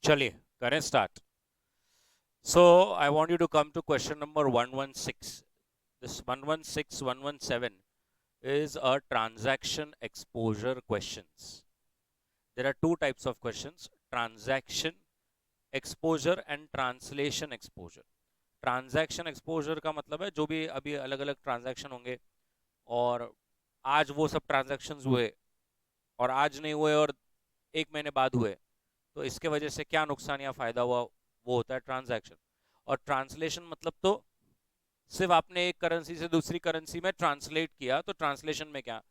चलिए करें start. So I want you to come to question number 116. This 116, 117 is a transaction exposure questions. There are two types of questions: transaction exposure and translation exposure. Transaction exposure का मतलब है जो भी अभी अलग अलग ट्रांजैक्शन होंगे और आज वो सब ट्रांजैक्शंस हुए और आज नहीं हुए और एक महीने बाद हुए, तो इसके वजह से क्या नुकसान या फायदा हुआ, वो होता है ट्रांजैक्शन. और ट्रांसलेशन मतलब तो सिर्फ आपने एक करेंसी से दूसरी करेंसी में ट्रांसलेट किया, तो ट्रांसलेशन में क्या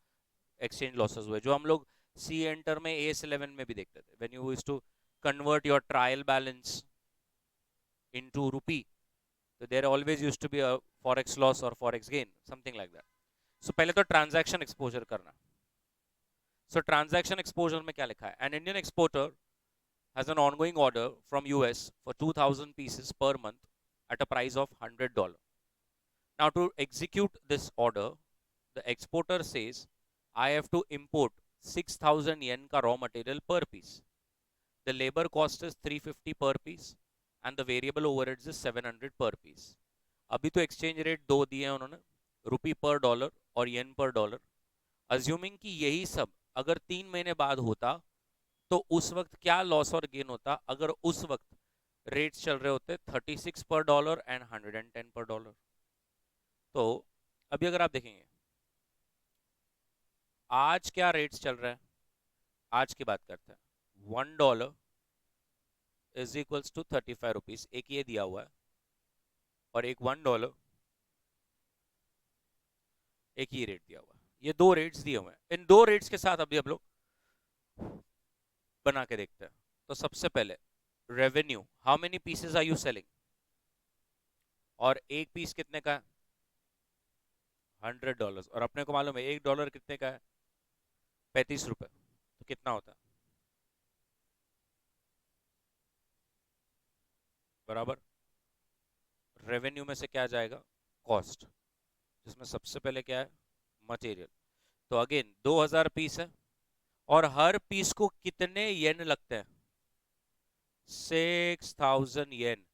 एक्सचेंज लॉसेस हुए, जो हम लोग सी एंटर में AS11 में भी देखते थे. When you used to convert your trial balance into rupee, तो there always used to be a forex loss और forex gain, something like that. So पहले तो ट्रांजैक्शन एक्सपोजर करना. सो ट्रांजैक्शन एक्सपोजर में क्या लिखा है? An Indian exporter has an ongoing order from US for 2000 pieces per month at a price of $100. Now to execute this order, the exporter says I have to import 6000 yen का raw material per piece. The labor cost is 350 per piece and the variable overheads is 700 per piece. अभी तो exchange rate दो दिए हैं उन्होंने, रुपी पर dollar और येन पर डॉलर. अज्यूमिंग कि यही सब अगर 3 महीने बाद होता, तो उस वक्त क्या लॉस और गेन होता अगर उस वक्त रेट्स चल रहे होते 36 पर डॉलर एंड 110 पर डॉलर. तो अभी अगर आप देखेंगे आज क्या रेट्स चल रहा है, आज की बात करते हैं. $1 इज इक्वल्स टू 35 रुपीज, एक ये दिया हुआ है और एक $1 एक ही रेट दिया हुआ है. ये दो रेट्स दिए हुए हैं. इन दो रेट्स के साथ अभी हम लोग बना के देखते हैं. तो सबसे पहले revenue, how many pieces are you selling, और एक पीस कितने का है? $100. और अपने को मालूम है $1 कितने का है? 35 रुपए. तो कितना होता है? बराबर. रेवेन्यू में से क्या जाएगा? कॉस्ट, जिसमें सबसे पहले क्या है? मटेरियल. तो अगेन 2000 पीस है और हर पीस को कितने येन लगते हैं? 6000 येन.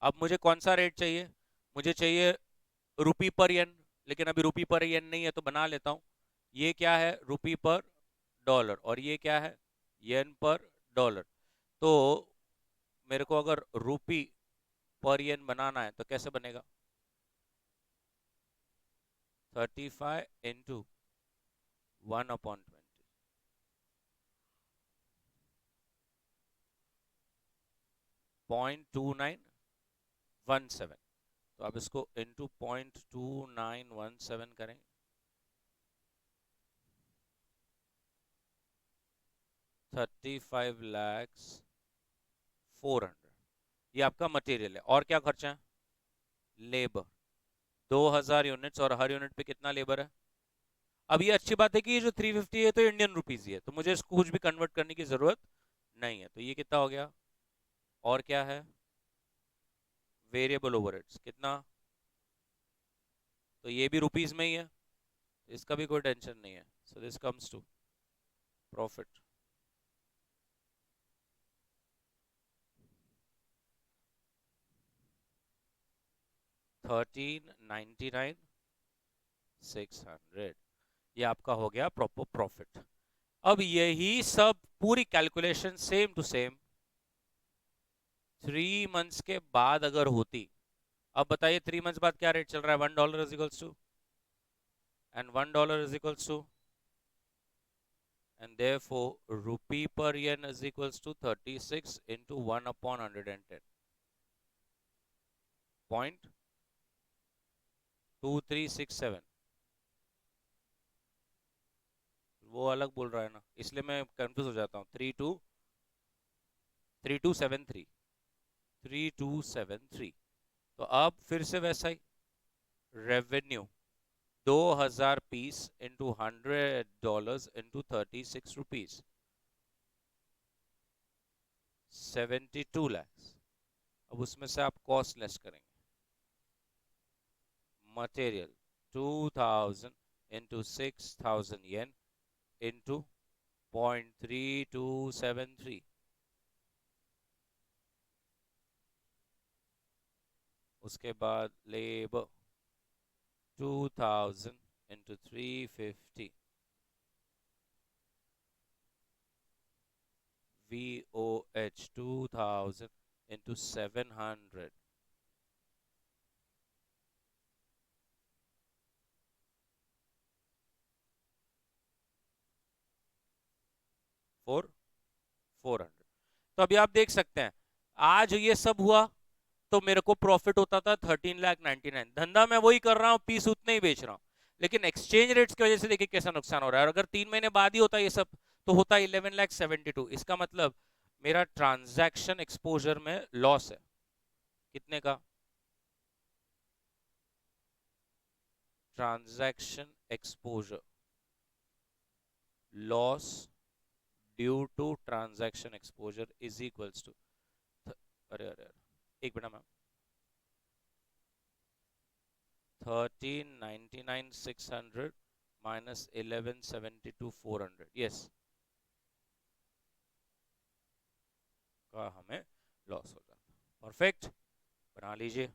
अब मुझे कौन सा रेट चाहिए? मुझे चाहिए रुपी पर येन, लेकिन अभी रुपी पर येन नहीं है तो बना लेता हूं. ये क्या है? रुपी पर डॉलर. और ये क्या है? येन पर डॉलर. तो मेरे को अगर रुपी पर येन बनाना है तो कैसे बनेगा? 35 into 1/20, 0.2917. तो आप इसको इंटू 0.2917 करें. 35,04,000. ये आपका मटेरियल है. और क्या खर्चा है? लेबर. 2000 यूनिट्स और हर यूनिट पे कितना लेबर है? अब ये अच्छी बात है कि ये जो 350 है तो इंडियन रुपीज ही है, तो मुझे इसको कुछ भी कन्वर्ट करने की जरूरत नहीं है. तो ये कितना हो गया? और क्या है? वेरिएबल ओवरहेड्स कितना? तो ये भी रुपीज में ही है, इसका भी कोई टेंशन नहीं है. So this comes to profit. 1399,600. ये आपका हो गया प्रॉपर प्रॉफिट. अब यही सब पूरी calculation same to same 3 months के बाद अगर होती. अब बताइए 3 मंथ्स बाद क्या रेट चल रहा है? $1 is equals to, and $1 is equals to, and therefore rupee per yen is equals to 36 into 1 upon 110. 0.2367. वो अलग बोल रहा है ना, इसलिए मैं कंफ्यूज हो जाता हूँ. 3273, 3273. तो अब फिर से वैसा ही revenue 2000 piece into $100 into 36 rupees, 72 lakhs. अब उसमें से आप कॉस्ट लेस करेंगे. Material 2000 into 6000 yen into 0.3273. उसके बाद लेबर 2000 इंटू 350, VOH 2000 इंटू 700, 400। तो अभी आप देख सकते हैं आज ये सब हुआ तो मेरे को प्रॉफिट होता था 13,99,000। धंधा मैं वही कर रहा हूँ, पीस उतने ही बेच रहा हूँ, लेकिन एक्सचेंज रेट्स की वजह से देखिए कैसा नुकसान हो रहा है। और अगर 3 महीने बाद ही होता ये सब तो होता 11,72,000। इसका मतलब मेरा ट्रांजैक्शन एक्सपोजर में लॉस है। कितने का? Transaction exposure loss due to transaction exposure is equals to, अरे अरे अरे एक मिनट मैम, 13,99,600 माइनस 11,72,400, यस, का हमें लॉस हो जाता। परफेक्ट, बना लीजिए।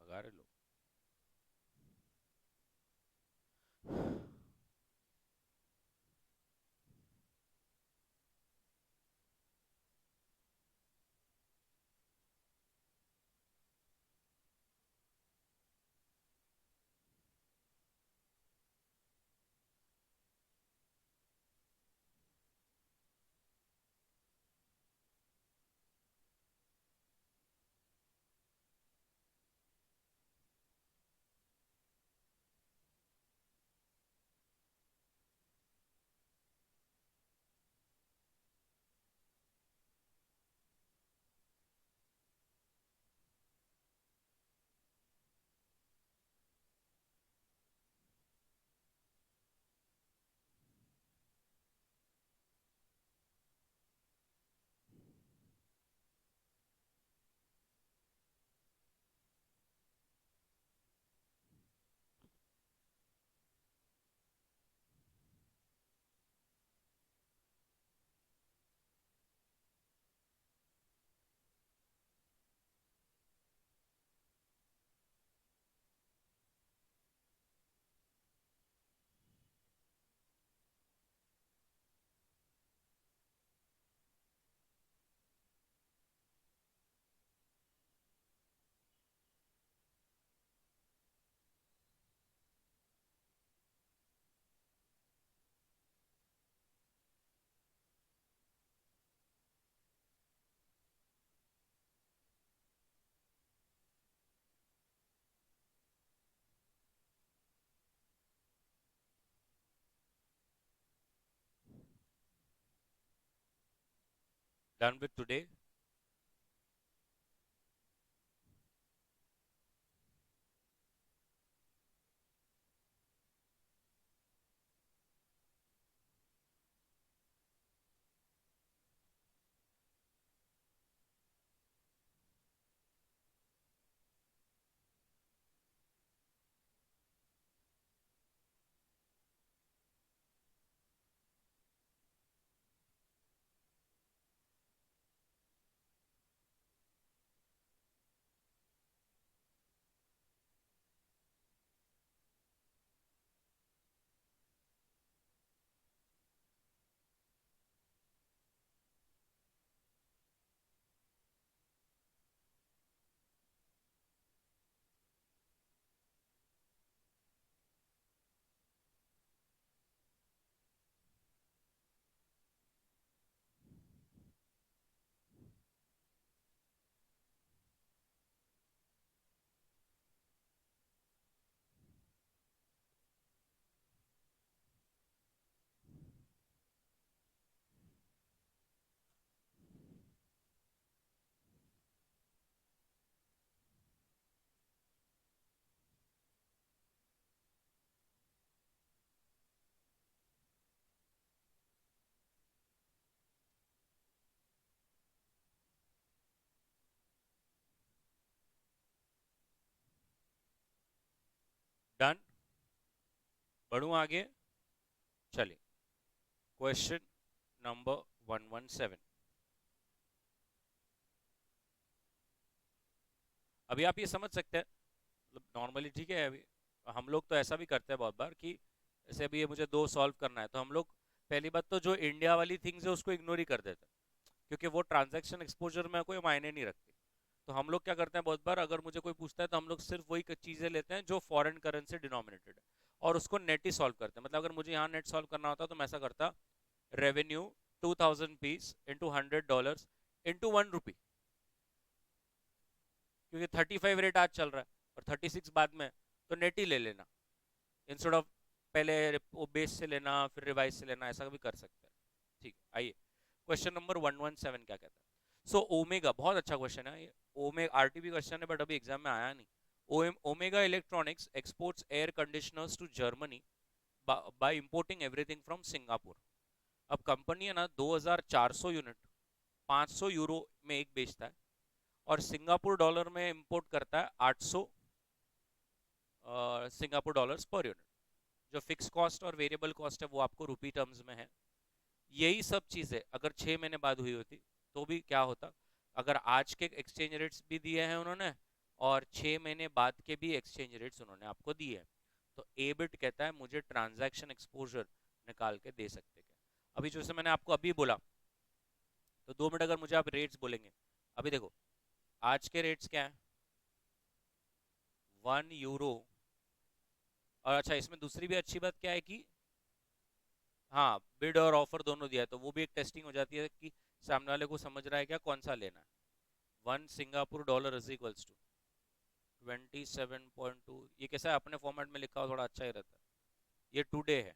भगा रहे लोग। Done with today. बढ़ूं आगे, चलिए क्वेश्चन नंबर 117। अभी आप ये समझ सकते हैं, मतलब नॉर्मली ठीक है, अभी हम लोग तो ऐसा भी करते हैं बहुत बार कि जैसे अभी ये मुझे दो सॉल्व करना है तो हम लोग पहली बात तो जो इंडिया वाली थिंग्स है उसको इग्नोर ही कर देते हैं, क्योंकि वो ट्रांजैक्शन एक्सपोजर में कोई मायने नहीं रखती। तो हम लोग क्या करते हैं बहुत बार, अगर मुझे कोई पूछता है तो हम लोग सिर्फ वही चीजें लेते हैं जो फॉरेन करेंसी डिनोमिनेटेड है और उसको नेट ही सॉल्व करते हैं। मतलब अगर मुझे यहाँ नेट सॉल्व करना होता तो मैं ऐसा करता, रेवेन्यू 2000 पीस इंटू $100 इंटू 1 रुपी, क्योंकि 35 रेट आज चल रहा है और 36 बाद में, तो नेट ही ले लेना इंस्टेड ऑफ पहले वो बेस से लेना फिर रिवाइज से लेना, ऐसा भी कर सकते हैं। ठीक है, आइए क्वेश्चन नंबर 117 क्या कहता है। सो ओमेगा, बहुत अच्छा क्वेश्चन है ये, ओमेगा आरटीबी क्वेश्चन है बट अभी एग्जाम में आया नहीं। Omega electronics exports air conditioners to Germany by importing everything from Singapore. अब कंपनी है ना 2400 यूनिट 500 यूरो में एक बेचता है और सिंगापुर डॉलर में इंपोर्ट करता है 800 सिंगापुर डॉलर्स पर यूनिट। जो फिक्स कॉस्ट और वेरिएबल कॉस्ट है वो आपको रुपी टर्म्स में है। यही सब चीजें अगर 6 महीने बाद हुई होती तो भी क्या होता, अगर आज के एक्सचेंज रेट्स भी दिए हैं उन्होंने और 6 महीने बाद के भी एक्सचेंज रेट्स उन्होंने आपको दिए हैं, तो एबिट कहता है मुझे ट्रांजैक्शन एक्सपोजर निकाल के दे सकते क्या। अभी जैसे मैंने आपको अभी बोला, तो 2 मिनट अगर मुझे आप रेट्स बोलेंगे, अभी देखो आज के रेट्स क्या है, 1 यूरो। और अच्छा इसमें दूसरी भी अच्छी बात क्या है कि हाँ बिड और ऑफर दोनों दिया है, तो वो भी एक टेस्टिंग हो जाती है कि सामने वाले को समझ रहा है क्या कौन सा लेना है। 1 Singapore dollar is equals to 27.2, ये कैसा है अपने फॉर्मेट में लिखा हो थोड़ा अच्छा ही रहता है। ये टुडे है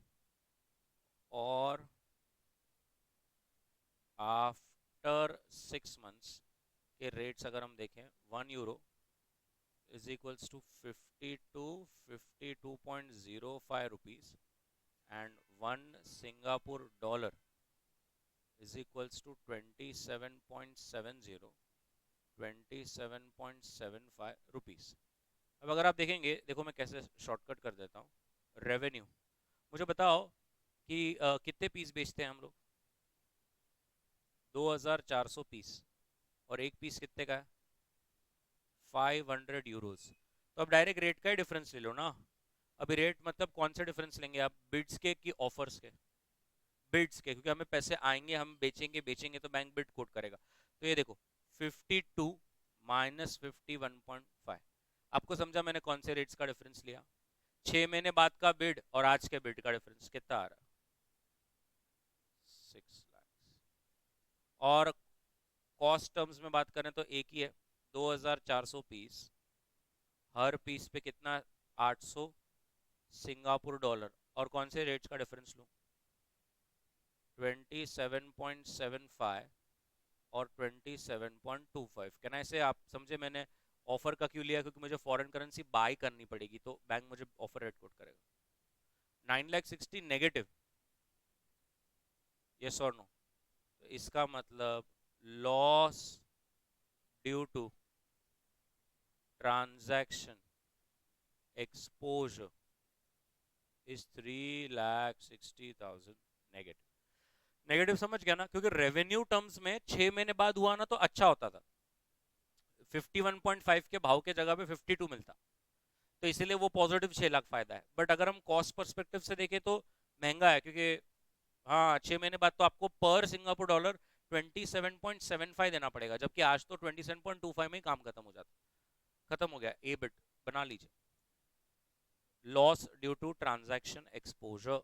और आफ्टर 6 मंथ्स के रेट्स अगर हम देखें, 1 euro is equals to 52.05 rupees and 1 Singapore dollar is equals to 27.70 rupees. अब अगर आप देखेंगे, देखो मैं कैसे शॉर्टकट कर देता हूँ। रेवेन्यू, मुझे बताओ कि कितने पीस बेचते हैं हम लोग, 2400 पीस, और एक पीस कितने का है, 500 यूरोज। तो अब डायरेक्ट रेट का ही डिफरेंस ले लो ना। अभी रेट मतलब कौन सा डिफरेंस लेंगे आप, बिड्स के कि ऑफर्स के, बिड्स के, क्योंकि हमें पैसे आएंगे हम बेचेंगे बेचेंगे तो बैंक बिड कोट करेगा। तो ये देखो 52 माइनस 51.5, आपको समझा मैंने कौन से रेट्स का डिफरेंस लिया। 6 महीने बाद का बिड और आज के बिड का डिफरेंस कितना आ रहा है, 6 लाख। और कॉस्ट टर्म्स में बात करें तो एक ही है, 2400 पीस, हर पीस पे कितना, 800 सिंगापुर डॉलर, और कौन से रेट्स का डिफरेंस लूँ, 27.75 और 27.25। कहना ऐसे आप समझे मैंने ऑफर का क्यों लिया, क्योंकि मुझे फॉरेन करेंसी बाय करनी पड़ेगी तो बैंक मुझे ऑफर रेट कोट करेगा। 9,60,000 नेगेटिव, यस और नो। तो इसका मतलब loss due to transaction exposure is 3,60,000 negative. Negative समझ गया ना, क्योंकि रेवेन्यू टर्म्स में 6 महीने बाद हुआ ना तो अच्छा होता था, 51.5 के भाव के जगह पे 52 मिलता, तो इसीलिए वो पॉजिटिव 6 लाख फायदा है। बट अगर हम कॉस्ट परस्पेक्टिव से देखें तो महंगा है, क्योंकि हाँ 6 महीने बाद तो आपको पर सिंगापुर डॉलर 27.75 देना पड़ेगा, जबकि आज तो 27.25 में ही काम खत्म हो जाता। खत्म हो गया, ए बिट बना लीजिए, loss due to transaction exposure.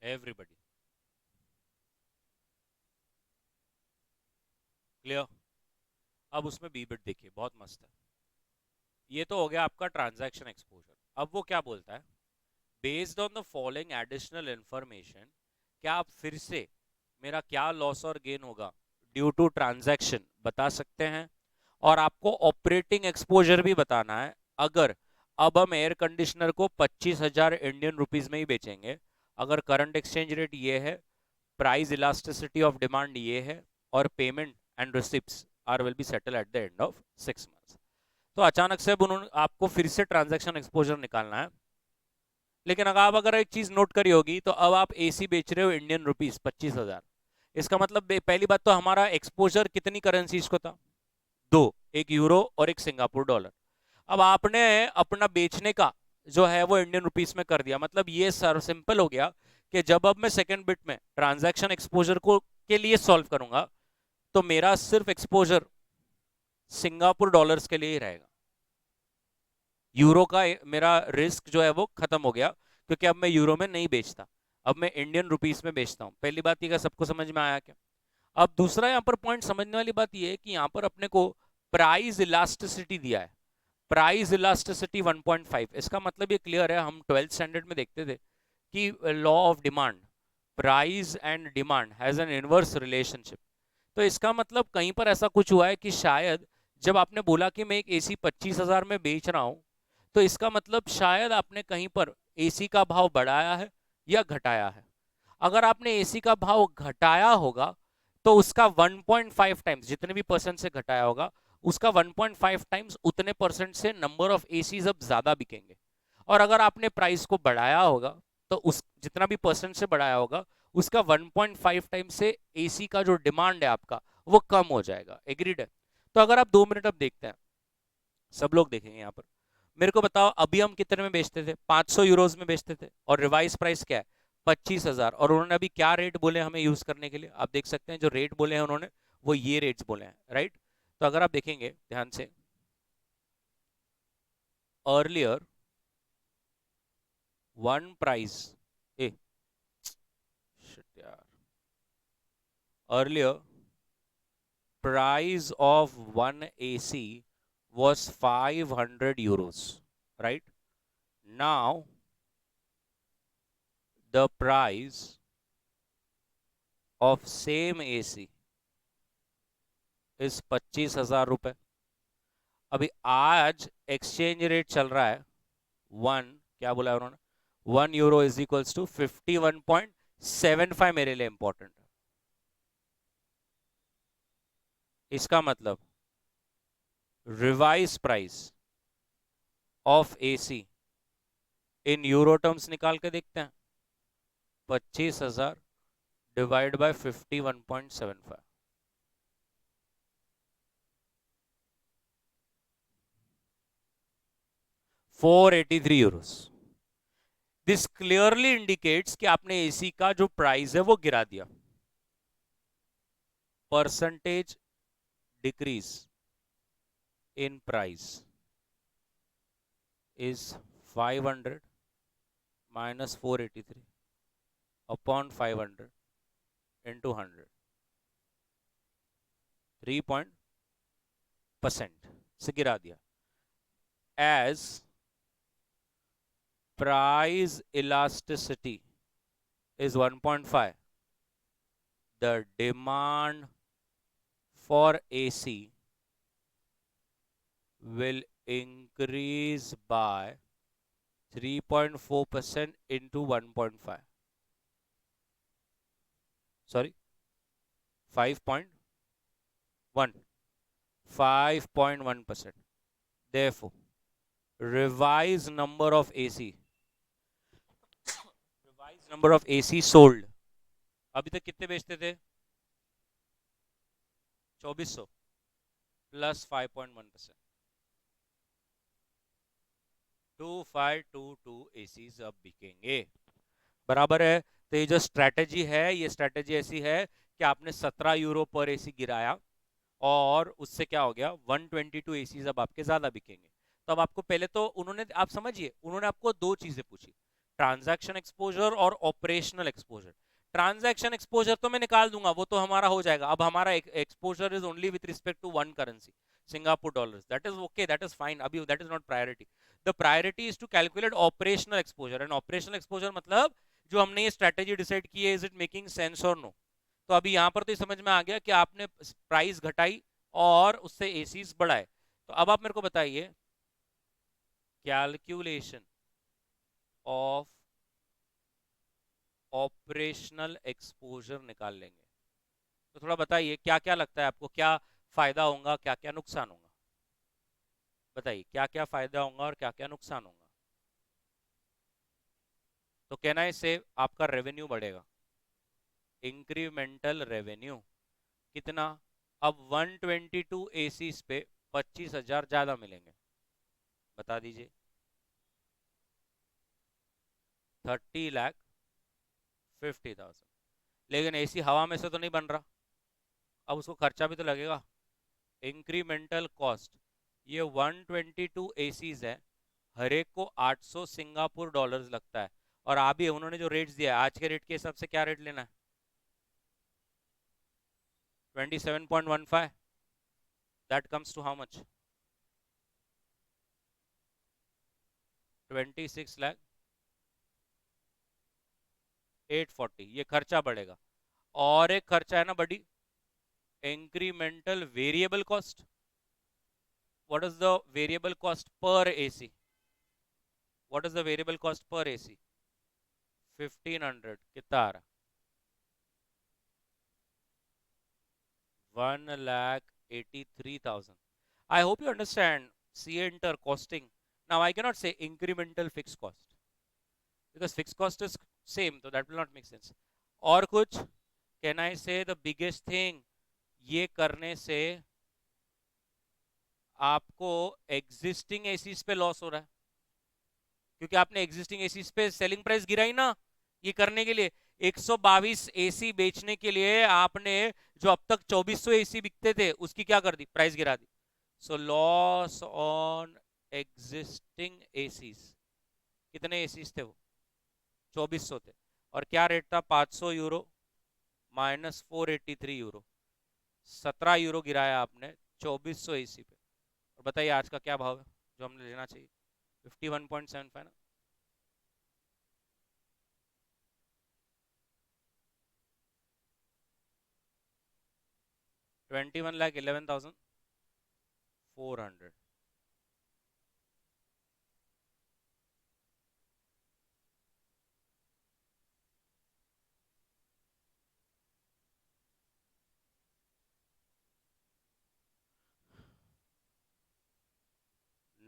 Everybody clear? अब उसमें बी बिट देखिए, बहुत मस्त है। ये तो हो गया आपका ट्रांजैक्शन एक्सपोजर। अब वो क्या बोलता है, based on the following additional information, क्या आप फिर से मेरा क्या लॉस और गेन होगा ड्यू टू ट्रांजैक्शन बता सकते हैं, और आपको ऑपरेटिंग एक्सपोजर भी बताना है। अगर अब हम एयर कंडीशनर को 25,000 इंडियन रुपीज में ही बेचेंगे, अगर करंट एक्सचेंज रेट ये है, प्राइस इलास्टिसिटी ऑफ डिमांड ये है, और payment and receipts are will be settle at the end of 6 months, तो अचानक से उन्होंने आपको फिर से ट्रांजैक्शन एक्सपोजर निकालना है। लेकिन अगर एक चीज नोट करी होगी, तो अब आप एसी बेच रहे हो इंडियन रुपीज 25,000। इसका मतलब पहली बात तो हमारा एक्सपोजर कितनी करेंसीज को था, दो, एक यूरो और एक सिंगापुर डॉलर। अब आपने अपना बेचने का जो है वो इंडियन रुपीस में कर दिया, मतलब ये सर सिंपल हो गया कि जब अब मैं सेकंड बिट में ट्रांजैक्शन एक्सपोजर को के लिए सॉल्व करूंगा, तो मेरा सिर्फ एक्सपोजर सिंगापुर डॉलर्स के लिए ही रहेगा। यूरो का मेरा रिस्क जो है वो खत्म हो गया, क्योंकि अब मैं यूरो में नहीं बेचता, अब मैं इंडियन रुपीस में बेचता हूं। पहली बात ये सबको समझ में आया क्या? अब दूसरा यहाँ पर पॉइंट समझने वाली बात ये है कि यहाँ पर अपने को प्राइस इलास्टिसिटी दिया है, प्राइस इलास्टिसिटी 1.5। इसका मतलब ये क्लियर है, हम 12th स्टैंडर्ड में देखते थे कि law of demand, price and demand has an inverse relationship. तो इसका मतलब कहीं पर ऐसा कुछ हुआ है कि शायद जब आपने बोला कि मैं एक एसी 25,000 में बेच रहा हूं, तो इसका मतलब शायद आपने कहीं पर एसी का भाव बढ़ाया है या घटाया है। अगर आपने एसी का भाव घटाया होगा, तो उसका 1.5 टाइम्स, जितने भी परसेंट से घटाया होगा उसका 1.5 टाइम्स उतने परसेंट से नंबर ऑफ एसीज अब ज्यादा बिकेंगे। और अगर आपने प्राइस को बढ़ाया होगा, तो उस जितना भी परसेंट से बढ़ाया होगा उसका 1.5 टाइम से एसी का जो डिमांड है आपका वो कम हो जाएगा। एग्रीड है? तो अगर आप 2 मिनट अब देखते हैं, सब लोग देखेंगे यहाँ पर, मेरे को बताओ अभी हम कितने में बेचते थे, 500 यूरोज में बेचते थे, और रिवाइज प्राइस क्या है, 25,000। और उन्होंने अभी क्या रेट बोले हमें यूज करने के लिए, आप देख सकते हैं जो रेट बोले हैं उन्होंने वो ये रेट्स बोले हैं, राइट? तो अगर आप देखेंगे ध्यान से, अर्लियर वन प्राइस, ए शिट यार, earlier price of one AC was 500 euros, right? Now the price of same AC is 25,000 रुपए। अभी आज एक्सचेंज रेट चल रहा है वन, क्या बोला है उन्होंने, 1 यूरो इज इक्वल्स टू 51.75। मेरे लिए इंपॉर्टेंट है, इसका मतलब revise price of AC in euro terms निकाल के देखते हैं, 25,000 divide by 51.75, 483 Euros. This clearly indicates कि आपने एसी का जो प्राइस है वो गिरा दिया। Percentage decrease in price is 500 minus 483 upon 500 into 100, 3% से गिरा दिया। As price elasticity is 1.5, the demand for AC will increase by 3.4% into 1.5, sorry 5.1, 5.1%। Therefore revised number of AC, revised number of AC sold, अभी तक कितने बेचते थे, 2400 plus 5.1%, 2522 ACs अब बिकेंगे, बराबर है। तो ये जो स्ट्रेटेजी है, ये स्ट्रेटेजी ऐसी है कि आपने 17 यूरो पर एसी गिराया, और उससे क्या हो गया, 122 एसीज अब आपके ज्यादा बिकेंगे। तो अब आपको पहले तो उन्होंने, आप समझिए, उन्होंने आपको दो चीजें पूछी, ट्रांजैक्शन एक्सपोजर और ऑपरेशनल एक्सपोजर। ट्रांजैक्शन एक्सपोजर तो मैं निकाल दूंगा, वो तो हमारा हो जाएगा। अब हमारा exposure is only with respect to one currency, Singapore dollars. That is okay, that is fine, अभी that is not priority. The priority is to calculate operational exposure, and operational exposure मतलब जो हमने ये स्ट्रेटेजी डिसाइड की है, is it making sense और no. तो अभी यहां पर तो समझ में आ गया कि आपने प्राइस घटाई और उससे एसीज बढ़ाए। तो अब आप मेरे को बताइए, कैलकुलेशन ऑफ ऑपरेशनल एक्सपोजर निकाल लेंगे। तो थोड़ा बताइए क्या क्या लगता है आपको, क्या फायदा होगा, क्या क्या नुकसान होगा? बताइए क्या क्या फायदा होगा और क्या क्या नुकसान होगा। तो कहना है इससे आपका रेवेन्यू बढ़ेगा, इंक्रीमेंटल रेवेन्यू कितना? अब 122 एसी पे 25,000 ज्यादा मिलेंगे, बता दीजिए। 30,50,000। लेकिन एसी हवा में से तो नहीं बन रहा, अब उसको खर्चा भी तो लगेगा। इंक्रीमेंटल कॉस्ट, ये 122 एसीज है, हर एक को 800 सिंगापुर डॉलर्स लगता है। और अभी उन्होंने जो रेट्स दिया है, आज के रेट के हिसाब से क्या रेट लेना है? 27.15। That comes to how much? 26,840। ये खर्चा बढ़ेगा। और एक खर्चा है ना बड़ी, incremental variable cost. What is the variable cost per AC? What is the variable cost per AC? 1500। कितना आ रहा? 1,83,000। I hope you understand CA inter costing. Now I cannot say incremental fixed cost because fixed cost is same, so that will not make sense. और कुछ? Can I say the biggest thing? ये करने से आपको existing ACs पे loss हो रहा है, क्योंकि आपने एग्जिस्टिंग एसीज पे सेलिंग प्राइस गिराई ना। ये करने के लिए 122 एसी बेचने के लिए आपने जो अब तक 2400 एसी बिकते थे उसकी क्या कर दी? प्राइस गिरा दी। So loss on existing ACs. कितने एसीज थे वो? 2400 थे। और क्या रेट था? 500 यूरो माइनस 483 यूरो। 17 यूरो गिराया आपने 2400 एसी पे। और बताइए आज का क्या भाव है जो हमने लेना चाहिए? 51.75 ना। 21,11,400।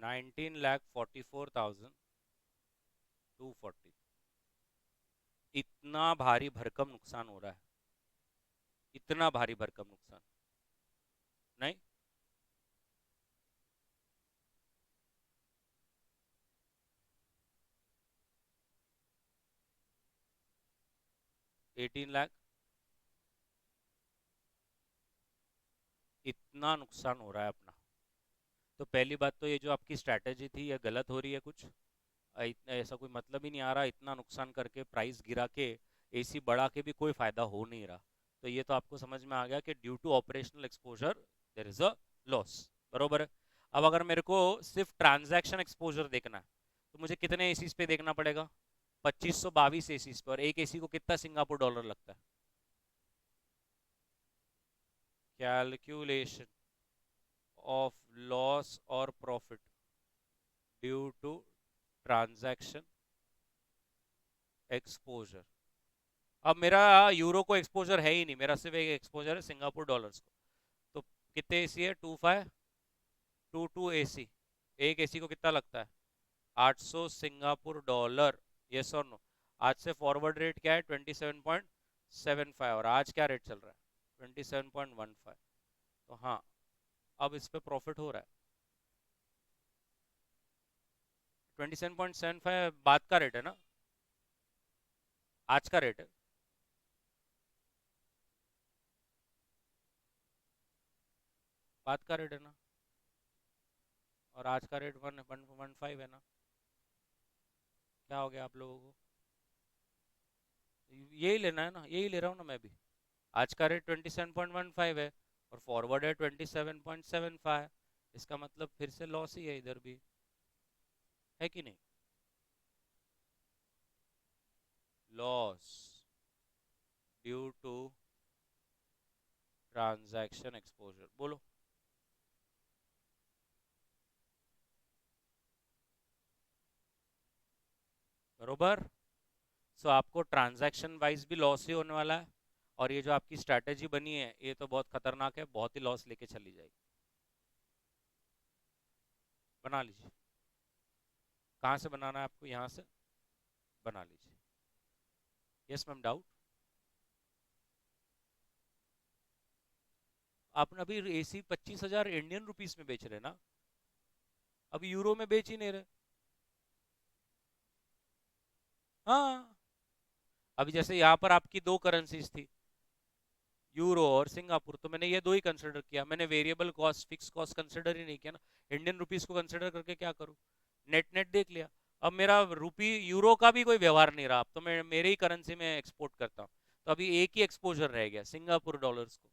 19,44,240। इतना भारी भरकम नुकसान हो रहा है, इतना भारी भरकम नुकसान। नहीं, 18 लाख। इतना नुकसान हो रहा है अपना। तो पहली बात तो ये जो आपकी स्ट्रैटेजी थी ये गलत हो रही है कुछ। ऐसा कोई मतलब ही नहीं आ रहा, इतना नुकसान करके प्राइस गिरा के एसी बढ़ा के भी कोई फायदा हो नहीं रहा। तो ये तो आपको समझ में आ गया कि due to operational exposure there is a loss. बरोबर है। अब अगर मेरे को सिर्फ ट्रांजैक्शन एक्सपोजर देखना है तो मुझे कितने एसीज पे देखना पड़ेगा? 2522 एसीज पे, और एक एसी को कितना सिंगापुर डॉलर लगता है? कैलकुलेशन ऑफ लॉस और profit due to transaction exposure. अब मेरा यूरो को एक्सपोजर है ही नहीं, मेरा सिर्फ एक एक्सपोजर है सिंगापुर डॉलर्स को। तो कितने एसी है? 2522 एसी। एक एसी को कितना लगता है? 800 सिंगापुर डॉलर। यस और नो? आज से फॉरवर्ड रेट क्या है? 27.75। और आज क्या रेट चल रहा है? 27.15। तो हाँ, अब इस पे प्रॉफिट हो रहा है। 27.75 बाद का रेट है ना, आज का रेट है। बाद का रेट है ना, और आज का रेट 1.15 है ना। क्या हो गया आप लोगों को? यही लेना है ना, यही ले रहा हूँ ना मैं भी। आज का रेट 27.15 है और फॉरवर्ड है 27.75। इसका मतलब फिर से लॉस ही है इधर भी, है कि नहीं? Loss due to transaction exposure, बोलो। बरोबर। सो आपको ट्रांजैक्शन वाइज भी लॉस ही होने वाला है, और ये जो आपकी स्ट्रैटेजी बनी है ये तो बहुत खतरनाक है, बहुत ही लॉस लेके चली जाएगी। बना लीजिए। कहाँ से बनाना है आपको? यहाँ से बना लीजिए। Yes ma'am, doubt? आपने अभी एसी 25,000 इंडियन रुपीस में बेच रहे ना, अभी यूरो में बेच ही नहीं रहे। हाँ, अभी जैसे यहाँ पर आपकी दो करेंसीज थी, यूरो और सिंगापुर, तो मैंने ये दो ही कंसिडर किया, मैंने variable cost fixed cost consider ही नहीं किया ना। इंडियन रुपीस को कंसिडर करके क्या करूँ? नेट नेट देख लिया। अब मेरा रुपी यूरो का भी कोई व्यवहार नहीं रहा, अब तो मैं मेरे ही करेंसी में एक्सपोर्ट करता हूँ। तो अभी एक ही एक्सपोजर रह गया, सिंगापुर डॉलर्स को।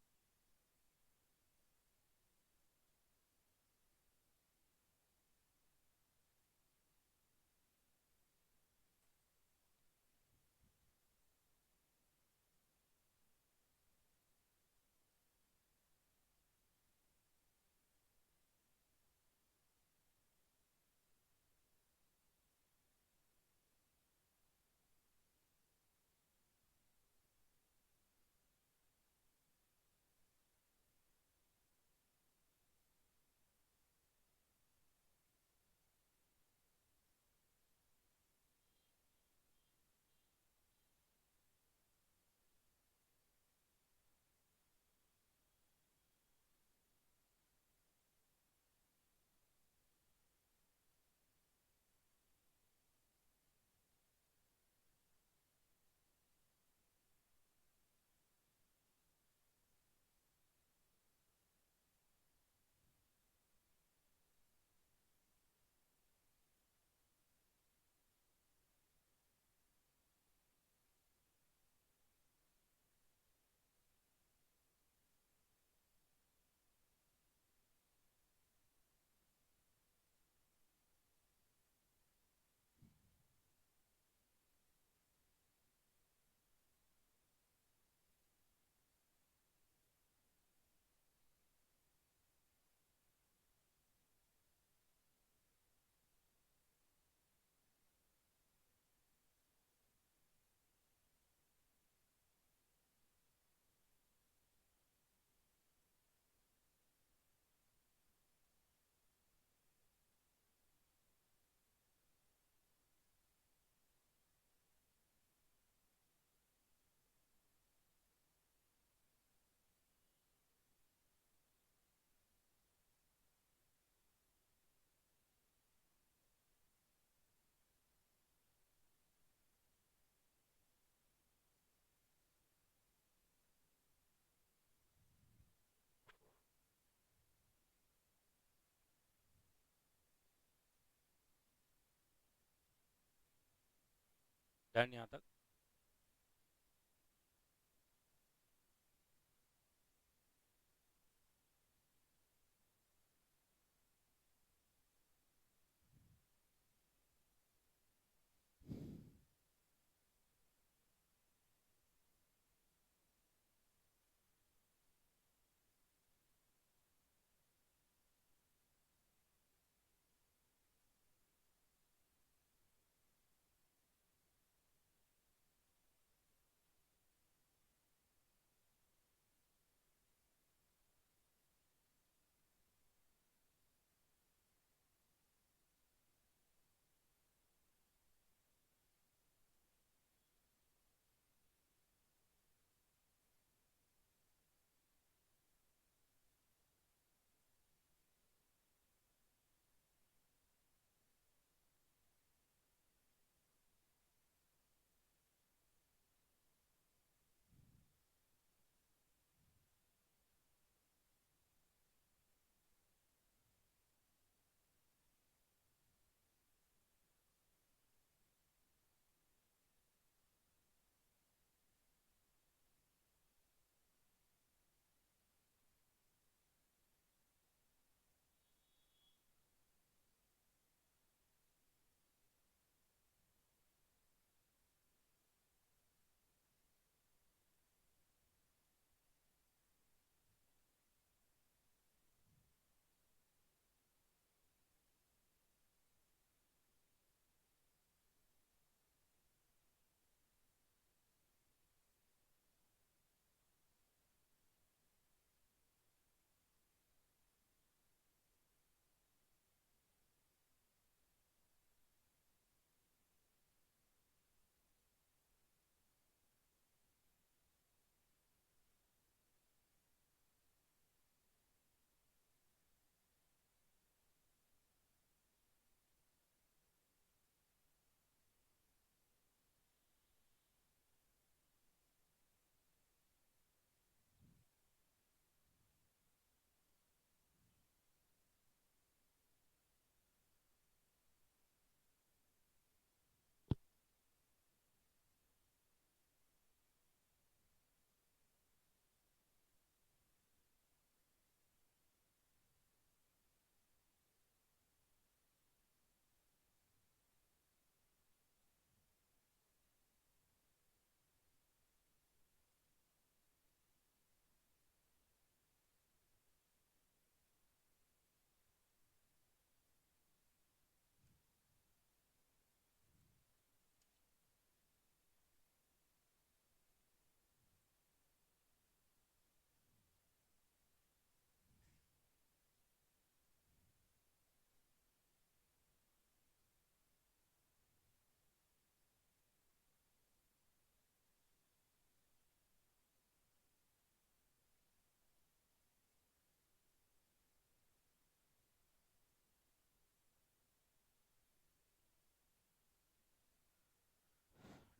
डन यहाँ तक।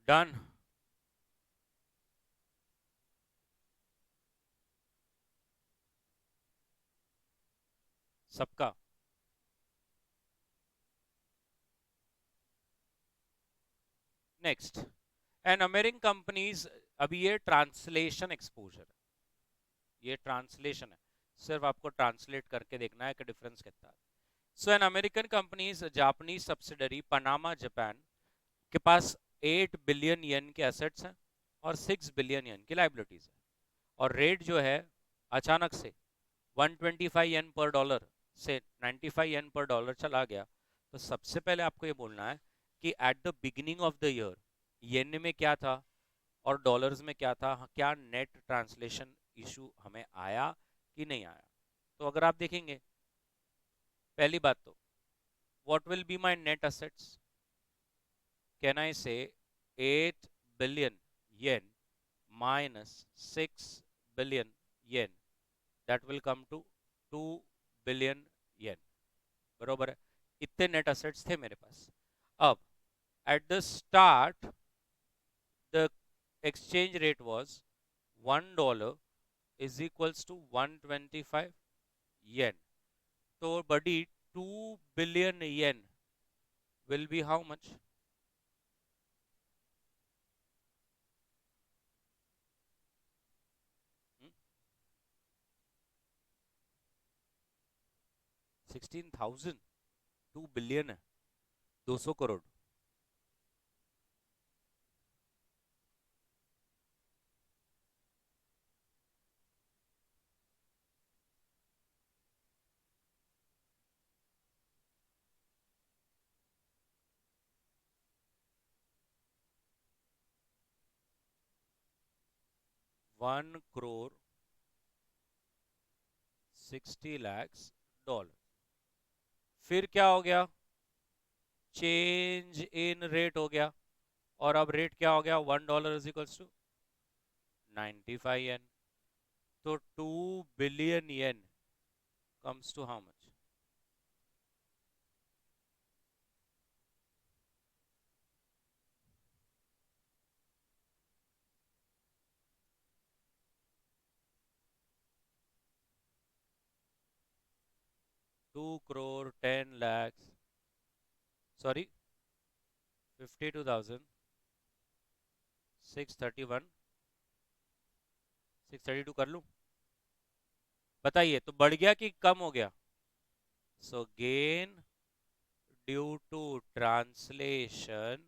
डन। सबका। नेक्स्ट, एन अमेरिकन कंपनीज, अभी ये ट्रांसलेशन एक्सपोजर, ये ट्रांसलेशन है, सिर्फ आपको ट्रांसलेट करके देखना है कि डिफरेंस कितना है। So an American companies Japanese subsidiary Panama Japan के पास 8 बिलियन येन के एसेट्स हैं और 6 बिलियन येन की लाइबिलिटीज है, और रेट जो है अचानक से 125 येन पर डॉलर से 95 येन पर डॉलर चला गया। तो सबसे पहले आपको ये बोलना है कि at the beginning of the year yen में क्या था और डॉलर्स में क्या था, क्या नेट ट्रांसलेशन इशू हमें आया कि नहीं आया। तो अगर आप देखेंगे, पहली बात तो what will be my net assets, can I से 8 billion yen minus 6 billion yen, that will come to 2 billion yen, बरोबर है। इतने नेट असेट्स थे मेरे पास। अब at the start the exchange rate was $1 is equals to 125 yen. तो buddy 2 billion yen will be how much? 16,000। 2 billion है, 200 crore. 1 crore 60 lakhs dollar. फिर क्या हो गया? चेंज इन रेट हो गया, और अब रेट क्या हो गया? $1 इज इक्वल्स टू 95 येन। तो 2 billion yen comes to how much? 2 crore 10 lakhs, sorry 52,631, 632 कर लूं? बताइए, तो बढ़ गया कि कम हो गया? So gain due to translation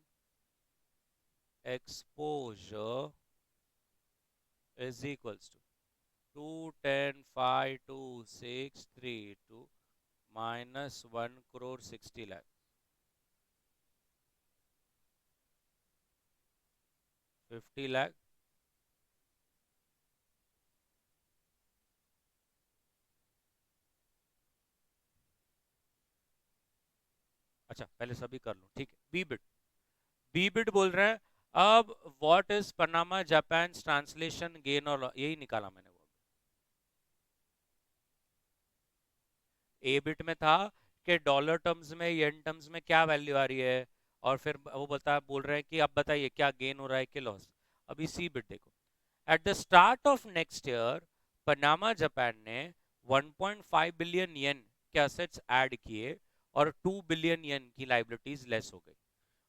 exposure is equals to 210,52632 minus 1 crore 60 lakh, 50 lakh। अच्छा, पहले सभी कर लूं, ठीक है। बी बिट बोल रहे हैं। अब what is Panama Japan translation gain और यही निकाला मैंने। वो ए बिट में था कि डॉलर टर्म्स में, येन टर्म्स में क्या वैल्यू आ रही है, और फिर वो बोल रहे हैं कि अब बताइए क्या गेन हो रहा है कि लॉस। अभी सी बिट देखो, eight the start of next year Panama Japan ने 1.5 बिलियन येन के असेट्स ऐड किए और 2 बिलियन येन की लाइबिलिटीज लेस हो गई।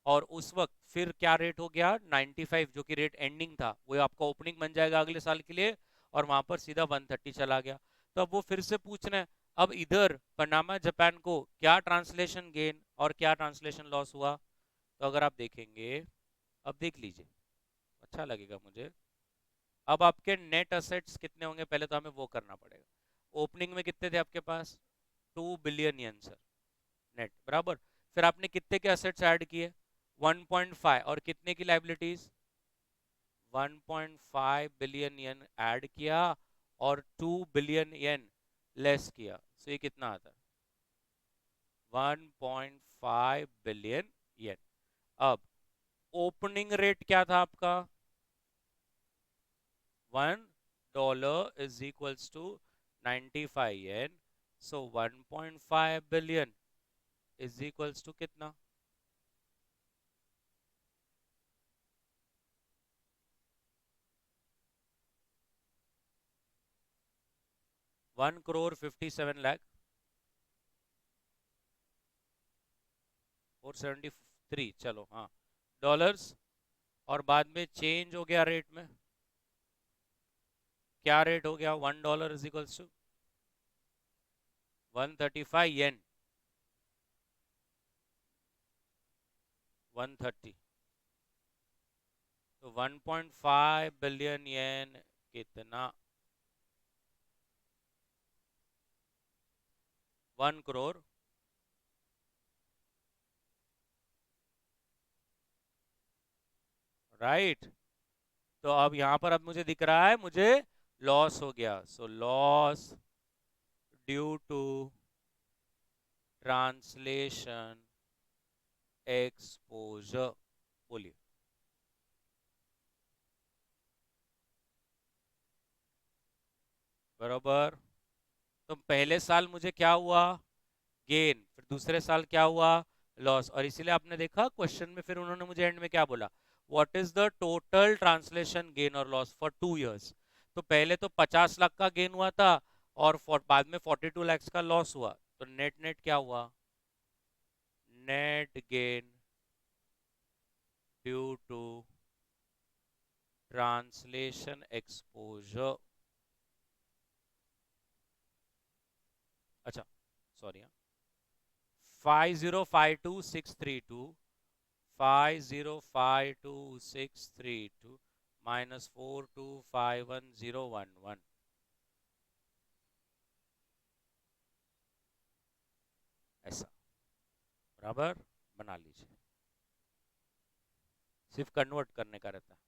और उस वक्त फिर क्या रेट हो गया? 95, जो कि रेट एंडिंग था, वो आपका ओपनिंग बन जाएगा अगले साल के लिए, और वहां पर सीधा 130 चला गया। तो अब वो फिर से पूछ रहे हैं, अब इधर पनामा जापान को क्या ट्रांसलेशन गेन और क्या ट्रांसलेशन लॉस हुआ। तो अगर आप देखेंगे, अब देख लीजिए, अच्छा लगेगा मुझे। अब आपके नेट असेट्स कितने होंगे, पहले तो हमें वो करना पड़ेगा। ओपनिंग में कितने थे आपके पास? 2 बिलियन येन सर, नेट बराबर। फिर आपने कितने के असेट्स ऐड किए? 1.5, और कितने की लाइबिलिटीज? 1.5 बिलियन येन ऐड किया और 2 बिलियन येन लेस किया। सो ये कितना आता है? 1.5 बिलियन येन। अब ओपनिंग रेट क्या था आपका? $1 is equals to 95 yen. So 1.5 billion is equals to कितना? 1,57,00,000 473, चलो हाँ, डॉलर्स। और बाद में चेंज हो गया रेट में, क्या रेट हो गया? $1 इज इक्वल्स टू 135 येन, 130। तो 1.5 बिलियन येन कितना? 1 करोड़। राइट। तो अब यहां पर अब मुझे दिख रहा है, मुझे लॉस हो गया। So loss due to translation exposure. बोलिए। बराबर। तो पहले साल मुझे क्या हुआ? गेन। फिर दूसरे साल क्या हुआ? लॉस। और इसीलिए आपने देखा क्वेश्चन में फिर उन्होंने मुझे एंड में क्या बोला? What is the total translation gain और लॉस फॉर 2 years? तो पहले तो 50 लाख का गेन हुआ था, और बाद में 42 lakhs का लॉस हुआ। तो नेट नेट क्या हुआ? Net gain due to translation exposure. अच्छा, सॉरी, 5052,632, 5052,632 -4251,011, ऐसा। बराबर। बना लीजिए, सिर्फ कन्वर्ट करने का रहता है।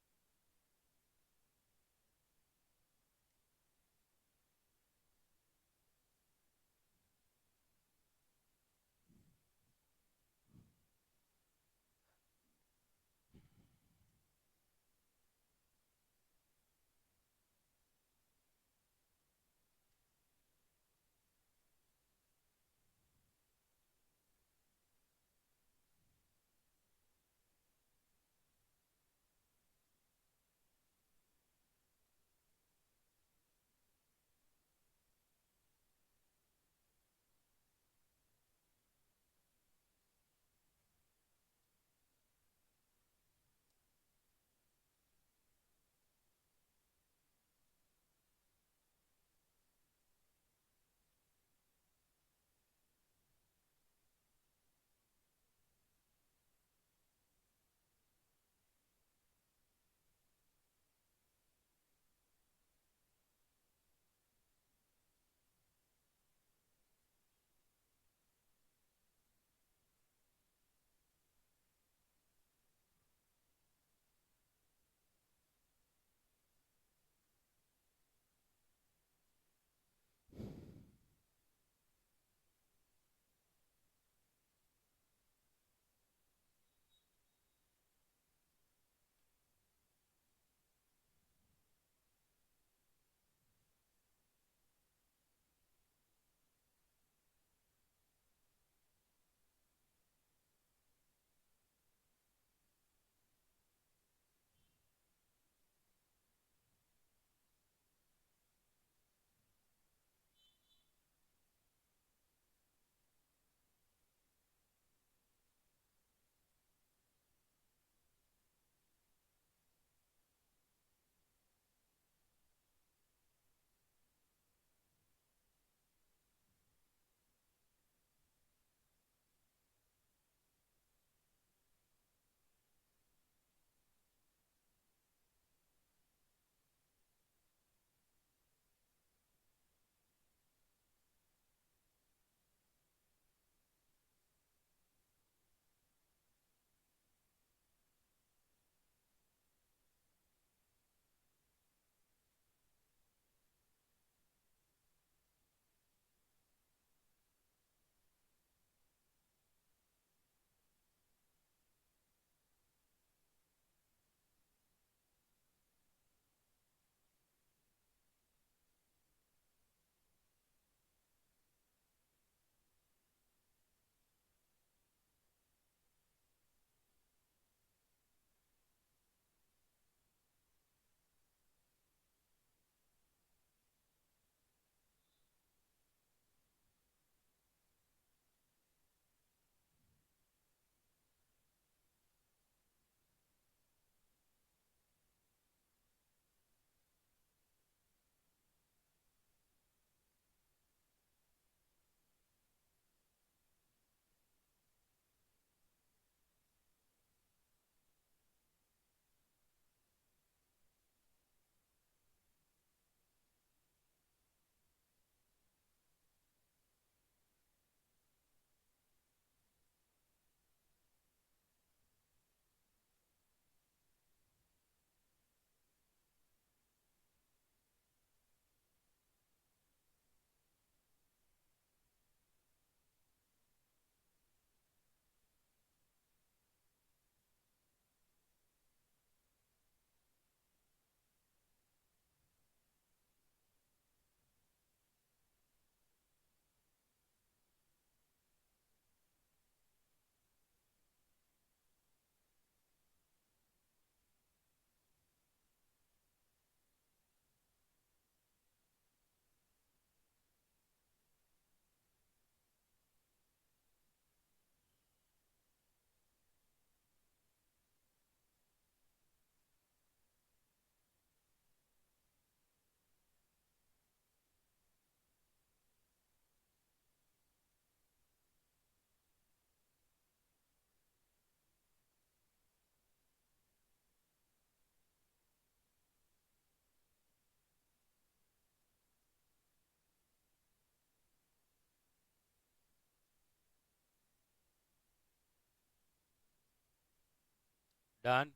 डन।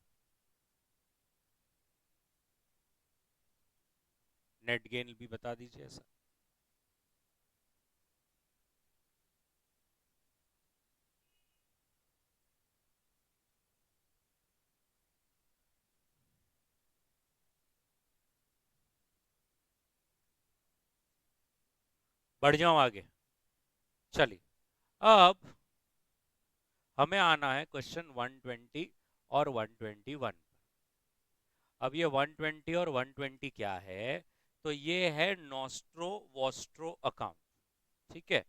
नेट गेन भी बता दीजिए ऐसा। बढ़ जाऊं आगे। चलिए, अब हमें आना है क्वेश्चन 120 और 121। अब ये 120 और 120 क्या है? तो ये है नॉस्ट्रो वॉस्ट्रो अकाउंट। ठीक है,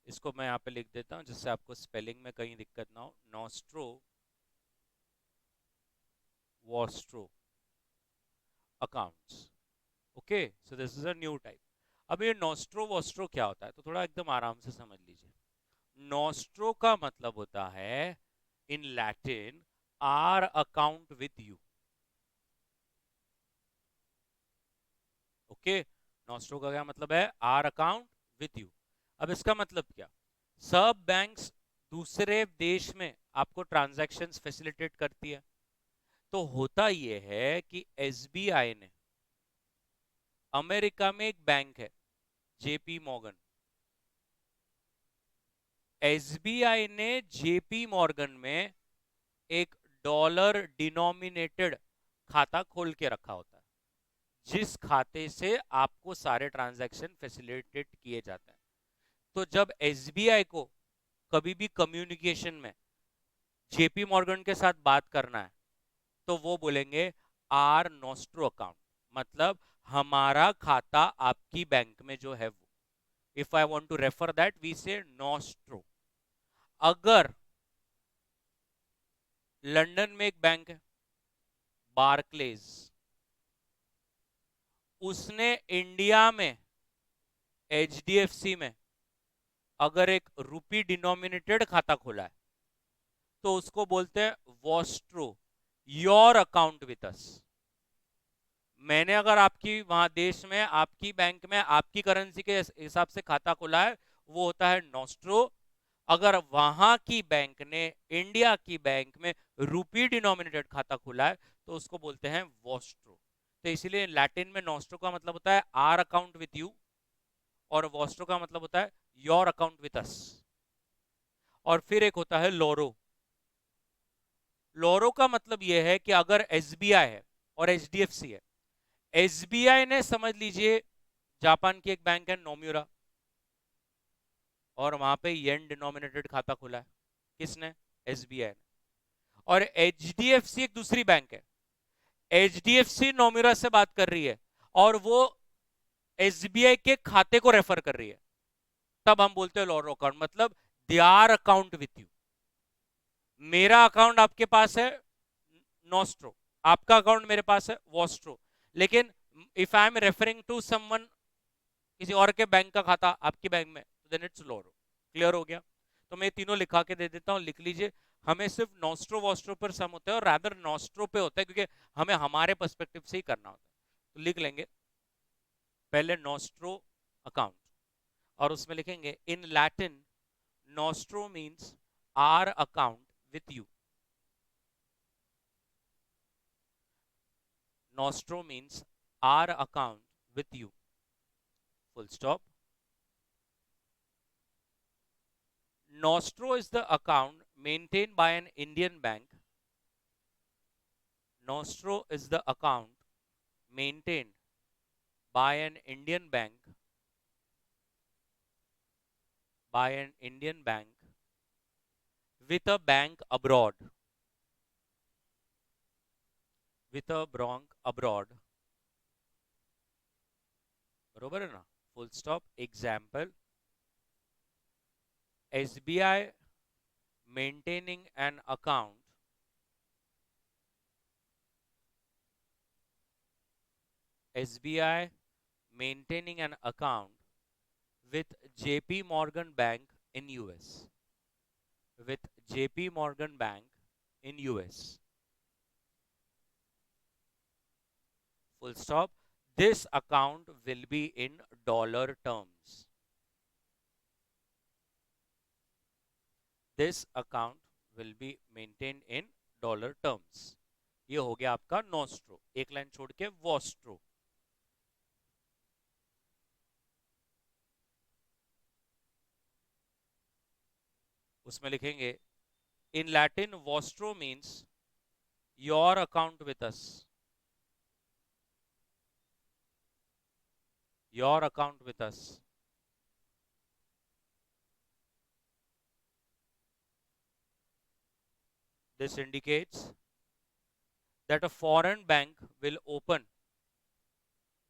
इसको मैं यहाँ पे लिख देता हूँ जिससे आपको स्पेलिंग में कहीं दिक्कत ना हो। Nostro Vostro accounts. Okay, so this is a new type. अब ये नॉस्ट्रो वॉस्ट्रो क्या होता है, तो थोड़ा एकदम आराम से समझ लीजिए। नॉस्ट्रो का मतलब होता है in Latin our account with you. Okay, nostro का क्या मतलब है? Our account with you. अब इसका मतलब क्या? सब बैंक्स दूसरे देश में आपको ट्रांजैक्शंस फैसिलिटेट करती है। तो होता यह है कि एसबीआई ने, अमेरिका में एक बैंक है जेपी मॉर्गन, एसबीआई ने जेपी मॉर्गन में एक डॉलर डिनोमिनेटेड खाता खोल के रखा होता है, जिस खाते से आपको सारे ट्रांजैक्शन फैसिलिटेट किए जाते हैं। तो जब एसबीआई को कभी भी कम्युनिकेशन में जेपी मॉर्गन के साथ बात करना है, तो वो बोलेंगे आर नोस्ट्रो अकाउंट, मतलब हमारा खाता आपकी बैंक में जो है वो। If I want to refer that we say nostro. अगर लंदन में एक बैंक है बार्कलेज, उसने इंडिया में एचडीएफसी में अगर एक रुपी डिनोमिनेटेड खाता खोला है, तो उसको बोलते हैं Vostro, your account with us. मैंने अगर आपकी वहां देश में आपकी बैंक में आपकी करेंसी के हिसाब से खाता खोला है, वो होता है नॉस्ट्रो। अगर वहां की बैंक ने इंडिया की बैंक में रुपी डिनोमिनेटेड खाता खोला है, तो उसको बोलते हैं वॉस्ट्रो। तो इसीलिए लैटिन में नॉस्ट्रो का मतलब होता है आर अकाउंट विथ यू, और वॉस्ट्रो का मतलब होता है योर अकाउंट विथ अस। और फिर एक होता है लोरो। लोरो का मतलब यह है कि अगर एसबीआई है और एचडीएफसी है, एसबीआई ने समझ लीजिए जापान की एक बैंक है नोम्यूरा, और वहां पे येन डिनोमिनेटेड खाता खुला है। किसने? एसबीआई ने। और एचडीएफसी एक दूसरी बैंक है, एचडीएफसी नोम्यूरा से बात कर रही है और वो एसबीआई के खाते को रेफर कर रही है, तब हम बोलते हैं लोरो अकाउंट, मतलब they are account with you. मेरा अकाउंट आपके पास है नोस्ट्रो, आपका अकाउंट मेरे पास है वॉस्ट्रो। लेकिन if I am referring to someone, किसी और के बैंक का खाता आपकी बैंक में, देन इट्स लोरो। क्लियर हो गया? तो मैं तीनों लिखा के दे देता हूं, लिख लीजिए। हमें सिर्फ नॉस्ट्रो वॉस्ट्रो पर सम होता है, और रादर नॉस्ट्रो पे होता है, क्योंकि हमें हमारे पर्सपेक्टिव से ही करना होता है। तो लिख लेंगे पहले नॉस्ट्रो अकाउंट, और उसमें लिखेंगे in Latin nostro means our account with you. Nostro means our account with you. Full stop. Nostro is the account maintained by an Indian bank. Nostro is the account maintained by an Indian bank, with a bank abroad, abroad. बरोबर है ना? Full stop. Example: SBI maintaining an account SBI maintaining an account with JP Morgan Bank in US. With JP Morgan Bank in US. Full stop. This account will be in dollar terms. This account will be maintained in dollar terms. ये हो गया आपका nostro, एक line छोड़ के vostro. उसमें लिखेंगे in Latin vostro means your account with us, your account with us. This indicates that a foreign bank will open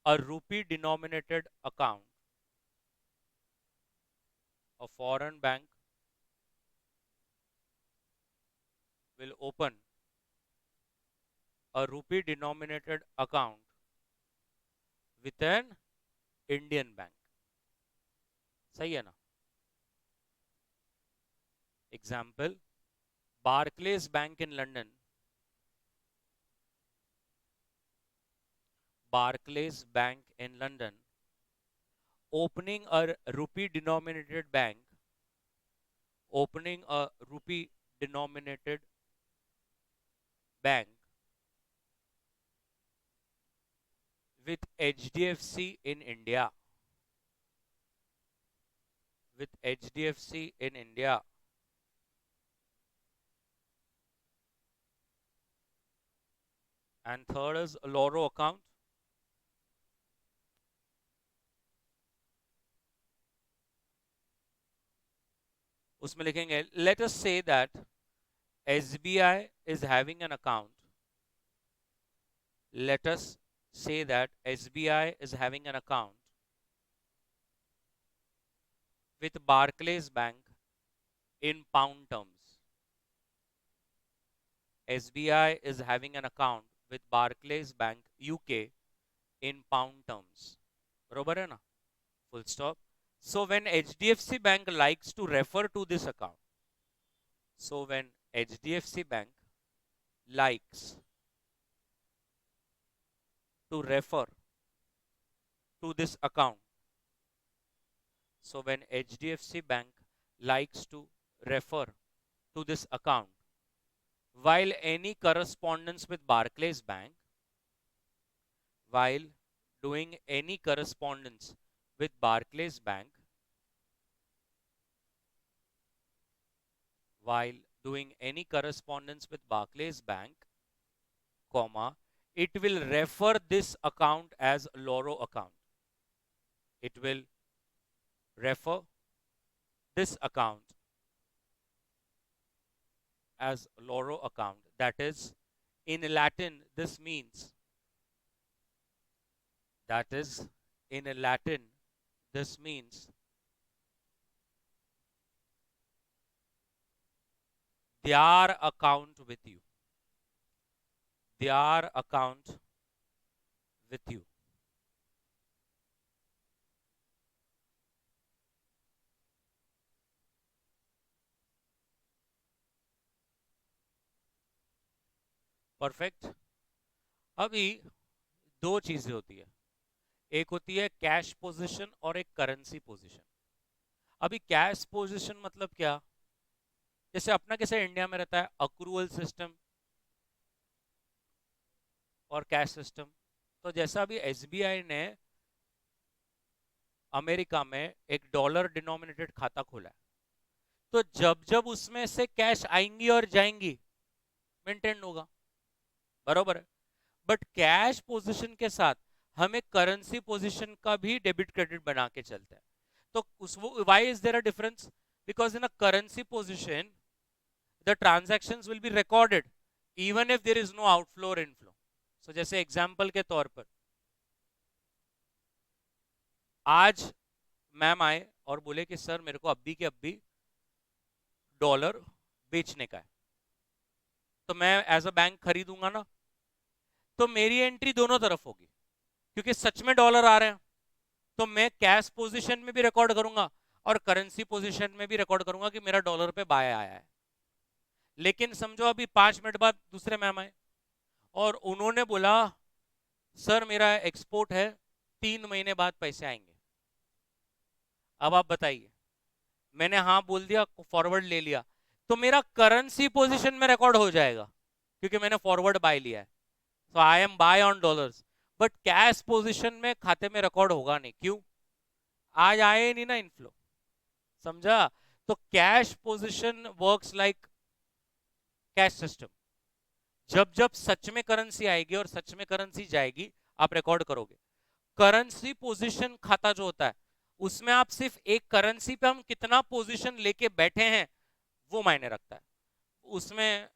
a rupee denominated account. A foreign bank will open a rupee denominated account with an Indian bank. सही है ना? Example, Barclays Bank in London. Barclays Bank in London opening a rupee denominated bank, opening a rupee denominated bank with HDFC in India, with HDFC in India. And third is Loro account. उसमें लिखेंगे let us say that SBI is having an account. Let us say that SBI is having an account with Barclays Bank in pound terms. SBI is having an account with Barclays Bank UK in pound terms. बरोबर है ना? Full stop. So when HDFC Bank likes to refer to this account, so when HDFC Bank likes to refer to this account, so when HDFC Bank likes to refer to this account, while any correspondence with Barclays Bank, while doing any correspondence with Barclays Bank, while doing any correspondence with Barclays Bank, comma, it will refer this account as Loro account. It will refer this account as Loro account. That is, in Latin, this means, that is, in Latin, this means their account with you. Their account with you. Perfect. अभी दो चीजें होती है, एक होती है cash position और एक करेंसी पोजीशन। अभी कैश पोजीशन मतलब क्या? जैसे अपना कैसे इंडिया में रहता है अक्रूवल सिस्टम और कैश सिस्टम, तो जैसा अभी एसबीआई ने अमेरिका में एक डॉलर डिनोमिनेटेड खाता खोला है, तो जब जब उसमें से कैश आएंगी और जाएंगी मेंटेन होगा, बरोबर है। बट कैश पोजीशन के साथ हमें करेंसी पोजीशन का भी डेबिट क्रेडिट बना के चलते हैं। तो उस why is there a difference? Because in a currency position the transactions will be recorded even if there is no outflow और इनफ्लो। सो जैसे एग्जांपल के तौर पर आज मैम आए और बोले कि सर मेरे को अभी के अभी डॉलर बेचने का है, तो मैं एज अ बैंक खरीदूंगा ना, तो मेरी एंट्री दोनों तरफ होगी, क्योंकि सच में डॉलर आ रहे हैं, तो मैं कैश पोजीशन में भी रिकॉर्ड करूंगा और करेंसी पोजीशन में भी रिकॉर्ड करूंगा कि मेरा डॉलर पे बाय आया है। लेकिन समझो अभी 5 मिनट बाद दूसरे मैम आए और उन्होंने बोला सर मेरा एक्सपोर्ट है, 3 महीने बाद पैसे आएंगे। अब आप बताइए, मैंने हाँ बोल दिया, फॉरवर्ड ले लिया, तो मेरा करेंसी पोजीशन में रिकॉर्ड हो जाएगा, क्योंकि मैंने फॉरवर्ड बाय लिया है, तो I am buy on dollars. But cash position में खाते में रिकॉर्ड होगा नहीं, क्यों? आज आए ही नहीं ना इनफ्लो, समझा? तो cash position works like cash system. जब जब सच में करेंसी आएगी और सच में करेंसी जाएगी, आप रिकॉर्ड करोगे। करेंसी पोजीशन खाता जो होता है, उसमें आप सिर्फ एक करेंसी पे हम कितना पोजीशन लेके बैठे हैं वो मायने रखता है। उसमें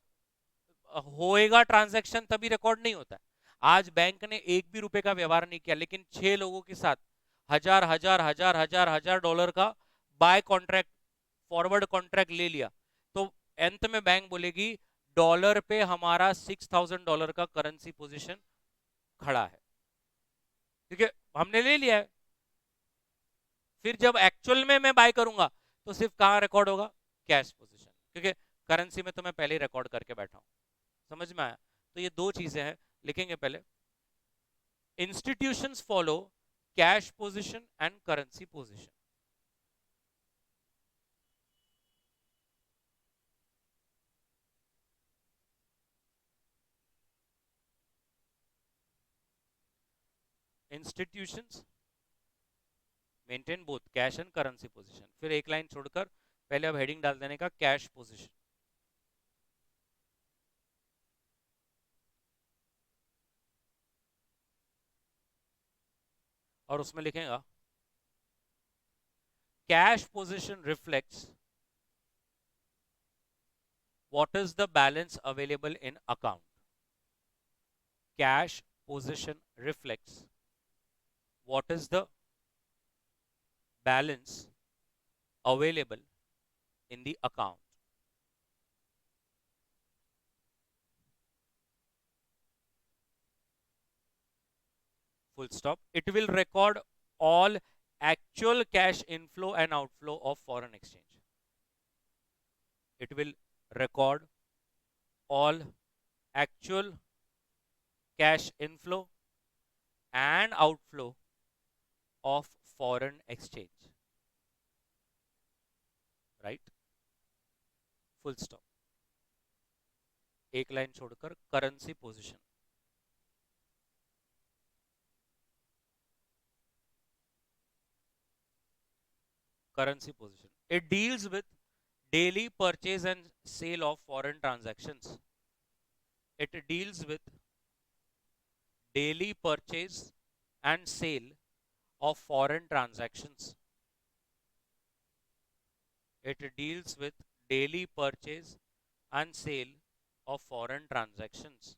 होएगा ट्रांजैक्शन तभी रिकॉर्ड नहीं होता है। आज बैंक ने एक भी रुपए का व्यवहार नहीं किया, लेकिन 6 लोगों के साथ हजार हजार हजार हजार हजार डॉलर का बाय कॉन्ट्रैक्ट, फॉरवर्ड कॉन्ट्रैक्ट ले लिया, तो अंत में बैंक बोलेगी डॉलर पे हमारा $6,000 का करेंसी पोजीशन खड़ा है, क्योंकि हमने ले लिया है। फिर जब एक्चुअल में मैं बाय करूंगा तो सिर्फ कहां रिकॉर्ड होगा? कैश पोजीशन, क्योंकि करेंसी में तो मैं पहले ही रिकॉर्ड करके बैठा हूं। समझ में आया? तो ये दो चीजें हैं, लिखेंगे पहले। Institutions follow cash position and currency position. Institutions maintain both cash and currency position. फिर एक लाइन छोड़कर पहले अब हेडिंग डाल देने का कैश पोजीशन, और उसमें लिखेगा cash position reflects what is the balance available in account. Cash position reflects what is the balance available in the account. Full stop. It will record all actual cash inflow and outflow of foreign exchange. It will record all actual cash inflow and outflow of foreign exchange. Right? Full stop. एक line छोड़कर currency position. Currency position. It deals with daily purchase and sale of foreign transactions. It deals with daily purchase and sale of foreign transactions. It deals with daily purchase and sale of foreign transactions.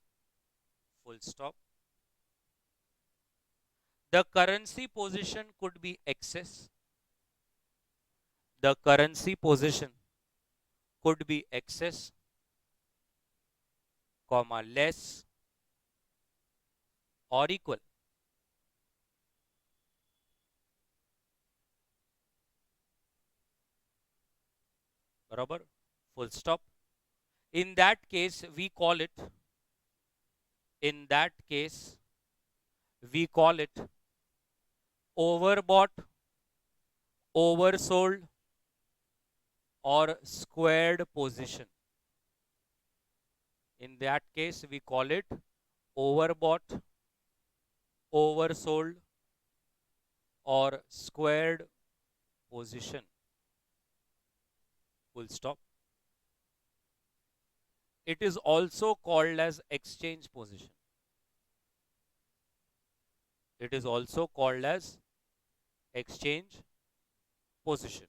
Full stop. The currency position could be excess. The currency position could be excess, comma, less or equal. Barabar? Full stop. In that case, we call it, in that case, we call it overbought, oversold, or squared position. In that case, we call it overbought, oversold, or squared position. Full stop. It is also called as exchange position. It is also called as exchange position.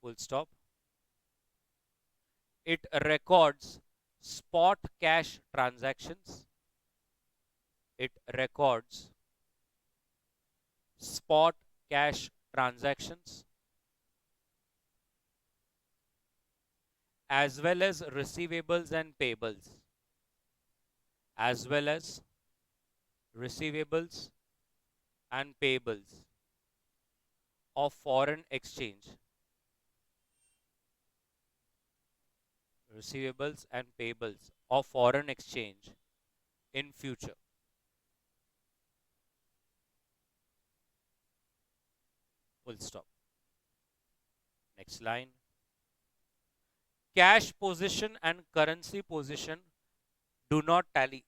Full stop. It records spot cash transactions. It records spot cash transactions as well as receivables and payables, as well as receivables and payables of foreign exchange, receivables and payables of foreign exchange in future. Full stop. Next line. cash position and currency position do not tally.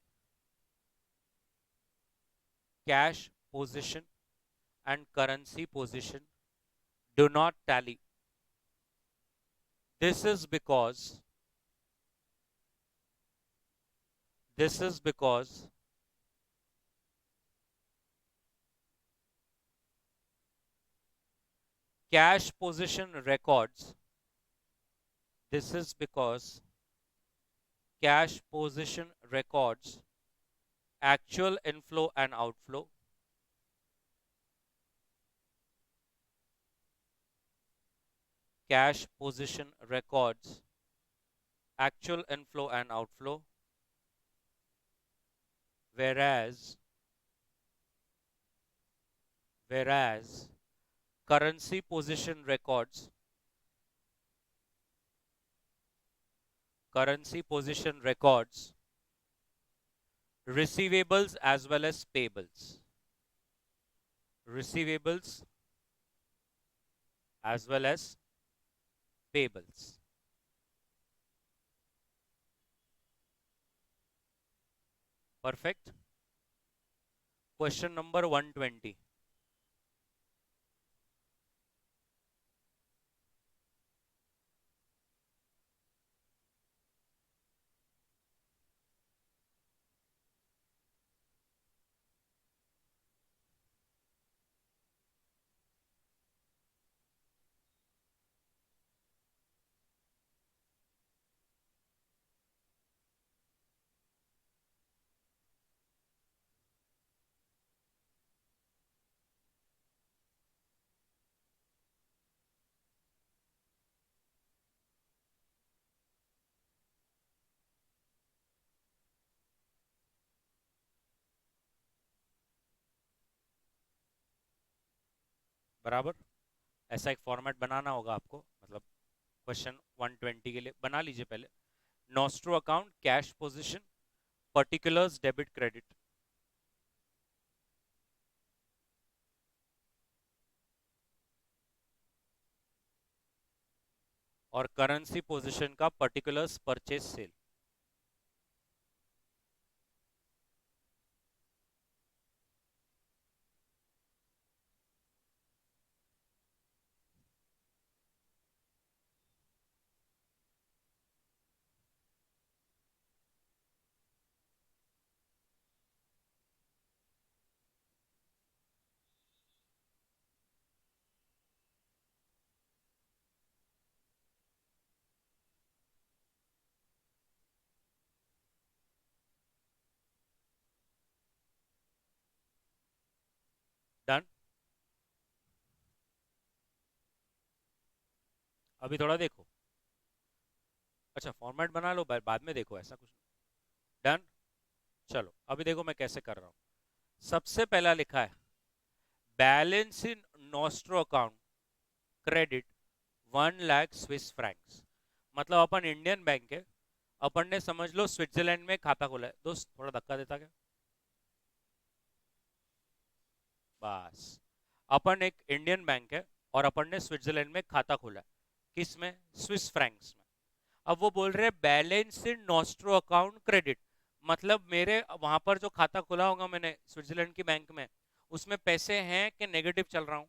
Cash position and currency position do not tally. This is because this is because cash position records this is because cash position records actual inflow and outflow. Cash position records actual inflow and outflow, whereas currency position records receivables as well as payables. Receivables as well as payables. Perfect. Question number 120. बराबर ऐसा एक format बनाना होगा आपको, मतलब question 120 के लिए बना लीजिए पहले. Nostro account, cash position, particulars, debit credit. और करेंसी पोजीशन का पर्टिकुलर्स, परचेज, सेल. डन. अभी थोड़ा देखो. अच्छा फॉर्मेट बना लो, बाद में देखो, ऐसा कुछ. डन. चलो अभी देखो मैं कैसे कर रहा हूं. सबसे पहला लिखा है बैलेंस इन nostro account credit 1 lakh Swiss Franks. मतलब अपन इंडियन बैंक है, अपन ने समझ लो स्विट्जरलैंड में खाता खोला है. दोस्त थोड़ा धक्का देता क्या. बस. अपन एक इंडियन बैंक है और अपन ने स्विट्जरलैंड में खाता खोला है. किस में? स्विस फ्रैंक्स में. अब वो बोल रहे हैं बैलेंस इन नॉस्ट्रो अकाउंट क्रेडिट. मतलब मेरे वहां पर जो खाता खोला होगा मैंने स्विट्जरलैंड की बैंक में, उसमें पैसे हैं कि नेगेटिव चल रहा हूं.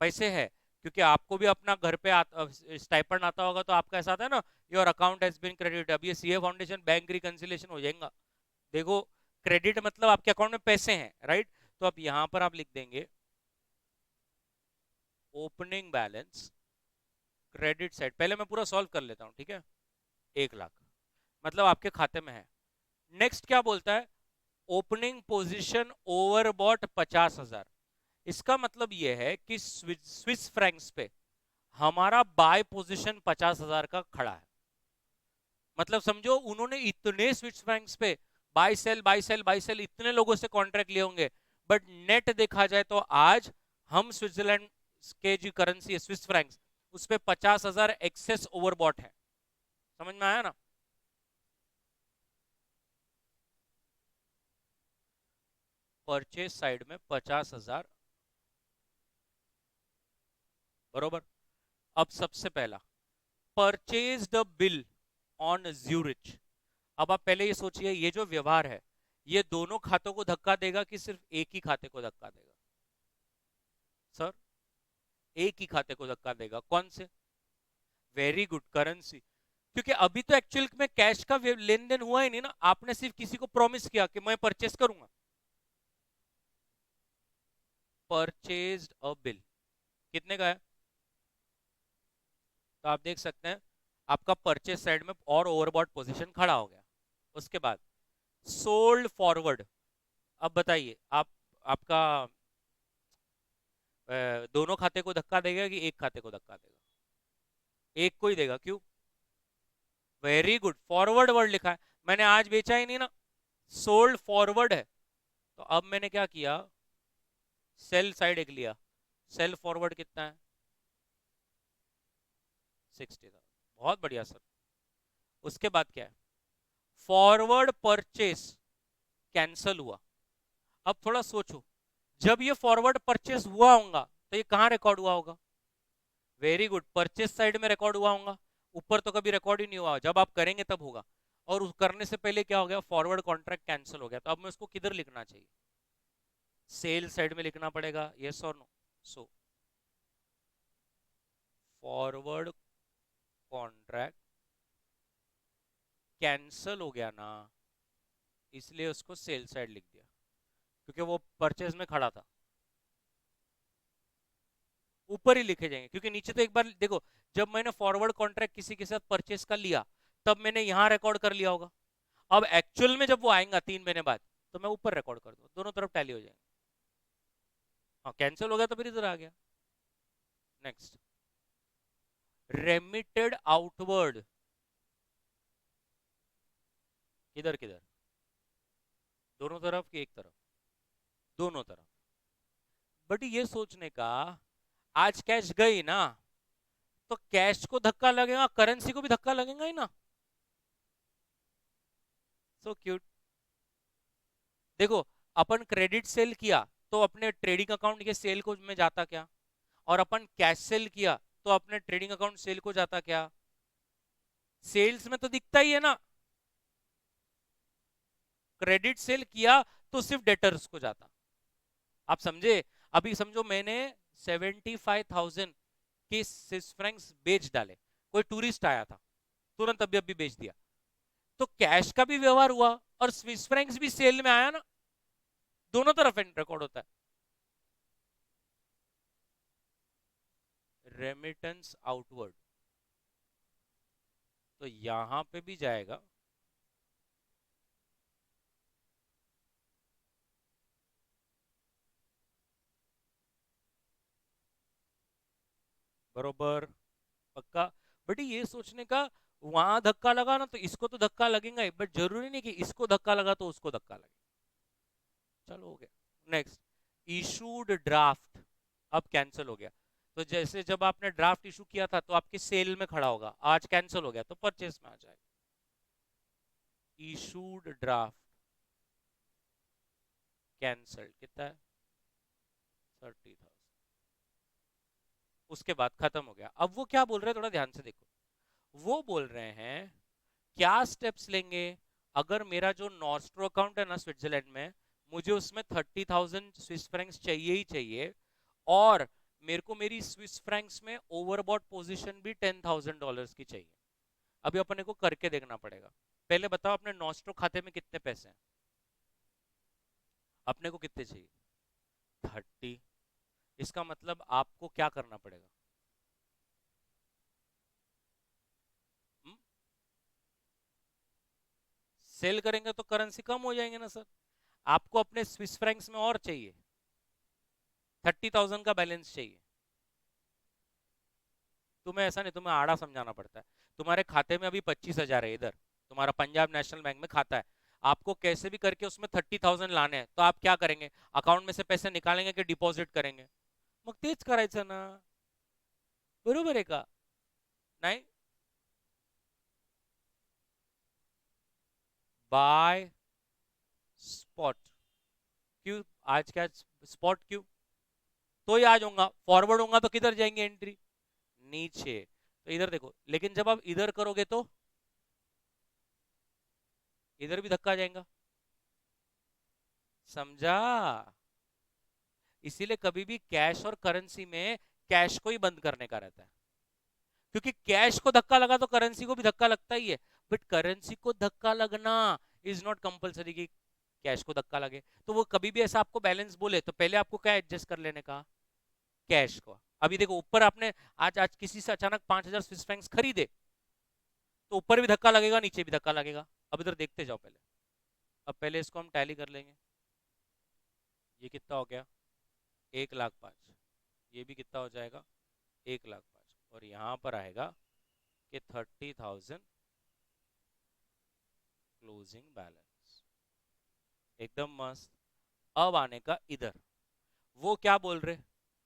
पैसे है, क्योंकि आपको भी अपना घर पे स्टाइपेंड आता होगा तो आपका ऐसा आता है ना, your account has been credit. अब ये सीए फाउंडेशन बैंक रिकंसिलेशन हो जाएगा. देखो क्रेडिट मतलब आपके अकाउंट में पैसे हैं, राइट. तो अब यहां पर आप लिख देंगे ओपनिंग बैलेंस क्रेडिट साइड. पहले मैं पूरा सॉल्व कर लेता हूं, ठीक है. 1 लाख मतलब आपके खाते में है. नेक्स्ट क्या बोलता है, ओपनिंग पोजीशन ओवरबॉट 50,000. इसका मतलब यह है कि स्विस फ्रैंक्स पे हमारा बाय पोजीशन 50,000 का खड़ा है. मतलब समझो उन्होंने इतने स्विस फ्रैंक्स पे buy sell buy sell buy sell इतने लोगों से कॉन्ट्रैक्ट लिए होंगे, बट नेट देखा जाए तो आज हम स्विट्जरलैंड के जो करेंसी है स्विस फ्रैंक्स, उस पे 50,000 एक्सेस ओवरबॉट है. समझ में आया ना. परचेज साइड में 50,000, बरोबर. अब सबसे पहला purchased a bill on Zurich. अब आप पहले ये सोचिए, ये जो व्यवहार है ये दोनों खातों को धक्का देगा कि सिर्फ एक ही खाते को धक्का देगा? सर, एक ही खाते को धक्का देगा। कौन से? Very good, currency. क्योंकि अभी तो एक्चुअल में कैश का लेन देन हुआ ही नहीं ना, आपने सिर्फ किसी को प्रॉमिस किया कि मैं परचेस करूंगा। परचेज्ड अ बिल कितने का है? तो आप देख सकते हैं आपका परचेज साइड में और ओवरबॉट पोजीशन खड़ा हो गया। उसके बाद सोल्ड फॉरवर्ड। अब बताइए आप, आपका दोनों खाते को धक्का देगा कि एक खाते को धक्का देगा? एक को ही देगा। क्यों? वेरी गुड, फॉरवर्ड वर्ड लिखा है, मैंने आज बेचा ही नहीं ना, सोल्ड फॉरवर्ड है। तो अब मैंने क्या किया, सेल साइड एक लिया। सेल फॉरवर्ड कितना है? 60,000। बहुत बढ़िया सर। उसके बाद क्या है? फॉरवर्ड परचेस कैंसल हुआ। अब थोड़ा सोचो, जब ये फॉरवर्ड परचेस हुआ होगा तो ये कहां रिकॉर्ड हुआ होगा? वेरी गुड, परचेस साइड में रिकॉर्ड हुआ होगा। ऊपर तो कभी रिकॉर्ड ही नहीं हुआ, जब आप करेंगे तब होगा। और उस करने से पहले क्या हो गया? फॉरवर्ड कॉन्ट्रैक्ट कैंसिल हो गया। तो अब मैं उसको किधर लिखना चाहिए? सेल साइड में लिखना पड़ेगा, यस और no? So forward contract cancel हो गया ना, इसलिए उसको सेल साइड लिख दिया, क्योंकि वो परचेज में खड़ा था। ऊपर ही लिखे जाएंगे, क्योंकि नीचे तो एक बार देखो, जब मैंने फॉरवर्ड कॉन्ट्रैक्ट किसी के साथ परचेज का लिया तब मैंने यहां रिकॉर्ड कर लिया होगा। अब एक्चुअल में जब वो आएगा 3 महीने बाद तो मैं ऊपर रिकॉर्ड कर दूंगा, दोनों तरफ टैली हो जाएंगे। हाँ, कैंसिल हो गया तो फिर इधर आ गया। Next, remitted outward. किधर किधर? दोनों तरफ की एक तरफ? दोनों तरफ। बट ये सोचने का, आज कैश गई ना, तो कैश को धक्का लगेगा, करेंसी को भी धक्का लगेगा ही ना। So cute. देखो, अपन क्रेडिट सेल किया तो अपने ट्रेडिंग अकाउंट के सेल को में जाता क्या, और अपन कैश सेल किया तो अपने ट्रेडिंग अकाउंट सेल को जाता क्या? सेल्स में तो दिखता ही है ना। क्रेडिट सेल किया तो सिर्फ डेटर्स को जाता। आप समझे? अभी समझो मैंने 75,000 के स्विस फ्रैंक्स बेच डाले, कोई टूरिस्ट आया था, तुरंत अभी अभी बेच दिया, तो कैश का भी व्यवहार हुआ और स्विस फ्रैंक्स भी सेल में आया ना, दोनों तरफ रिकॉर्ड होता है। रेमिटेंस आउटवर्ड तो यहां पे भी जाएगा। बरोबर, पक्का। बट ये सोचने का, वहां धक्का लगा ना तो इसको तो धक्का लगेगा ही, बट जरूरी नहीं कि इसको धक्का लगा तो उसको धक्का लगे। चलो हो गया। Next, issued draft. अब कैंसिल हो गया, तो जैसे जब आपने ड्राफ्ट इशू किया था तो आपके सेल में खड़ा होगा, आज कैंसिल हो गया तो परचेस में आ जाएगा। इशूड ड्राफ्ट कैंसिल कितना है? 30,000। उसके बाद खत्म हो गया। अब वो क्या बोल रहे हैं, थोड़ा ध्यान से देखो। वो बोल रहे हैं क्या स्टेप्स लेंगे, अगर मेरा जो नॉस्ट्रो अकाउंट है ना स्विट्जरलैंड में, मुझे उसमें 30,000 स्विस फ्रैंक्स चाहिए ही चाहिए, और मेरे को मेरी स्विस फ्रैंक्स में ओवरबॉट पोजीशन भी $10,000 की चाहिए। अभी अपने को करके देखना पड़ेगा। पहले बताओ अपने नॉस्ट्रो खाते में कितने पैसे हैं? अपने को कितने चाहिए? 30। इसका मतलब आपको क्या करना पड़ेगा? सेल करेंगे तो करेंसी कम हो जाएंगे ना सर। आपको अपने स्विस फ्रैंक्स में और चाहिए, 30,000 का बैलेंस चाहिए। तुम्हें ऐसा नहीं, तुम्हें आड़ा समझाना पड़ता है। तुम्हारे खाते में अभी 25,000 है, इधर तुम्हारा पंजाब नेशनल बैंक में खाता है, आपको कैसे भी करके उसमें 30,000 लाने हैं, तो आप क्या करेंगे? अकाउंट में से पैसे निकालेंगे कि डिपॉजिट करेंगे? मग तेच करायचं ना, बरोबर आहे का? नाही, बाय स्पॉट। क्यों? आज क्या स्पॉट क्यों? तो ही आज होगा, फॉरवर्ड होगा तो किधर जाएंगे एंट्री? नीचे। तो इधर देखो, लेकिन जब आप इधर करोगे तो इधर भी धक्का जाएगा। समझा? इसीलिए कभी भी कैश और करेंसी में कैश को ही बंद करने का रहता है, क्योंकि कैश को धक्का लगा तो करेंसी को भी धक्का लगता ही है। बट करेंसी को धक्का लगना इज नॉट कंपलसरी कि कैश को धक्का लगे। तो वो कभी भी ऐसा आपको बैलेंस बोले तो पहले आपको क्या एडजस्ट कर लेने का, कैश को। अभी देखो ऊपर आपने आज आज किसी से अचानक 5,000 स्विस फ्रैंक्स खरीदे, तो ऊपर भी धक्का लगेगा, नीचे भी धक्का लगेगा। अब इधर देखते जाओ पहले। अब पहले इसको हम टैली कर लेंगे। ये कितना हो गया? 1,05,000। ये भी कितना हो जाएगा? 1,05,000। और यहाँ पर आएगा कि 30,000 क्लोजिंग बैलेंस। एकदम मस्त। अब आने का इधर, वो क्या बोल रहे,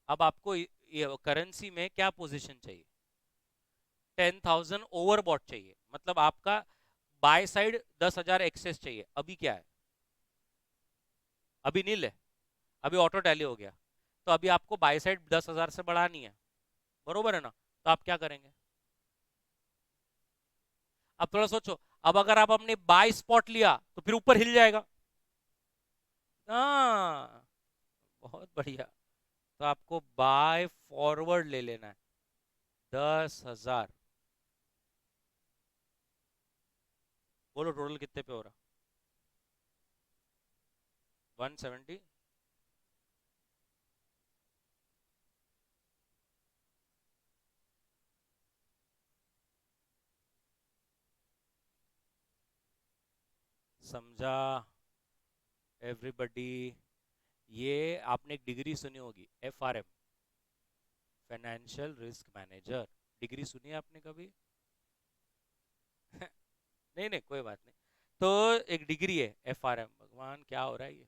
अब आपको ये करेंसी में क्या पोजीशन चाहिए? 10,000 ओवरबॉट चाहिए, मतलब आपका बाय साइड 10,000 एक्सेस चाहिए। अभी क्या है? अभी नील है, अभी ऑटो टैली हो गया। तो अभी आपको बाय साइड 10,000 से बढ़ानी है, बरोबर है ना? तो आप क्या करेंगे? अब थोड़ा सोचो। अब अगर आप अपने बाय स्पॉट लिया तो फिर ऊपर हिल जाएगा। हाँ, बहुत बढ़िया। तो आपको बाय फॉरवर्ड ले लेना है 10,000। बोलो टोटल कितने पे हो रहा? 170। समझा एवरीबडी? ये आपने एक डिग्री सुनी होगी, FRM, financial risk manager. Degree सुनी है आपने कभी? नहीं नहीं, कोई बात नहीं। तो एक डिग्री है FRM, भगवान क्या हो रहा है ये।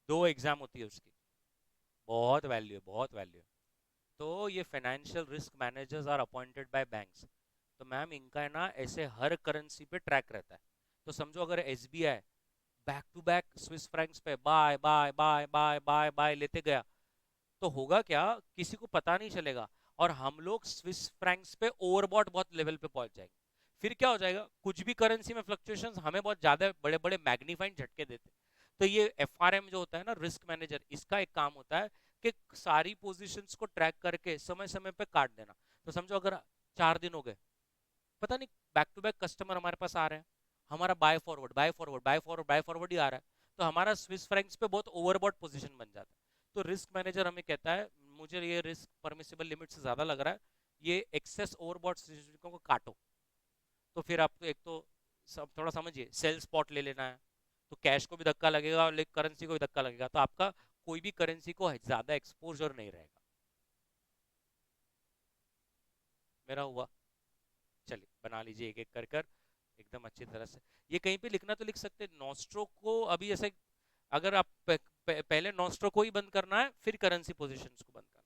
2 एग्जाम होती है उसकी, बहुत वैल्यू है, बहुत वैल्यू है। तो ये financial risk managers are appointed by banks. तो मैम इनका है ना ऐसे हर करेंसी पे ट्रैक रहता है। तो समझो अगर SBI back to back Swiss francs पे buy buy buy buy buy buy लेते गया, तो होगा क्या, किसी को पता नहीं चलेगा। और हम लोग स्विस फ्रैंक्स पे ओवरबॉट बहुत लेवल पे पहुंच जाएंगे। फिर क्या हो जाएगा, कुछ भी करेंसी में फ्लक्चुएशंस हमें बहुत ज्यादा बड़े बड़े मैग्नीफाइंग झटके देते। तो ये FRM जो होता है ना, रिस्क मैनेजर, इसका एक काम होता है कि सारी पोजीशंस को ट्रैक करके समय समय पे काट देना। तो समझो अगर 4 दिन हो गए, पता नहीं, बैक टू बैक कस्टमर हमारे पास आ रहे हैं, हमारा buy forward buy forward buy forward buy forward ही आ रहा है, तो हमारा स्विस फ्रैंक्स पे बहुत ओवरबॉट पोजीशन बन जाता है। तो रिस्क मैनेजर हमें कहता है, मुझे ये रिस्क परमिसिबल लिमिट से ज्यादा लग रहा है, ये एक्सेस ओवरबॉट को काटो। तो फिर आपको एक तो सब थोड़ा समझिए, सेल स्पॉट ले लेना है। तो कैश को भी धक्का लगेगा और करेंसी को भी धक्का लगेगा, तो आपका कोई भी करेंसी को ज्यादा एक्सपोजर नहीं रहेगा। मेरा हुआ। चलिए बना लीजिए एक एक कर कर एकदम अच्छी तरह से। ये कहीं पे लिखना तो लिख सकते हैं, नॉस्ट्रो को अभी ऐसे, अगर आप पहले नॉस्ट्रो को ही बंद करना है, फिर करेंसी पोजीशंस को बंद करना है।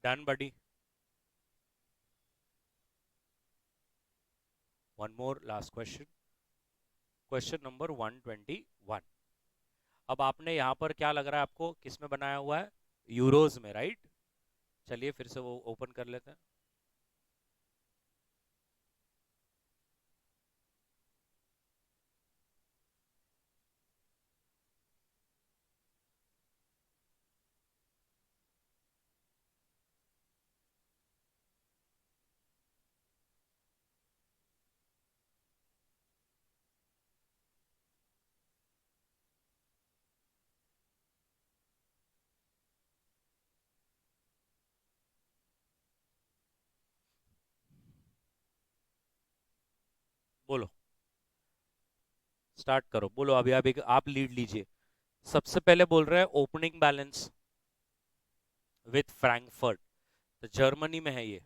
Done buddy. One more last question. Question number 121. अब आपने यहाँ पर क्या लग रहा है आपको, किस में बनाया हुआ है? यूरोज में, राइट? चलिए फिर से वो ओपन कर लेते हैं. बोलो, स्टार्ट करो, बोलो. अभी आप लीड लीजिए. सबसे पहले बोल रहे हैं ओपनिंग बैलेंस विथ फ्रैंकफर्ट. तो जर्मनी में है ये.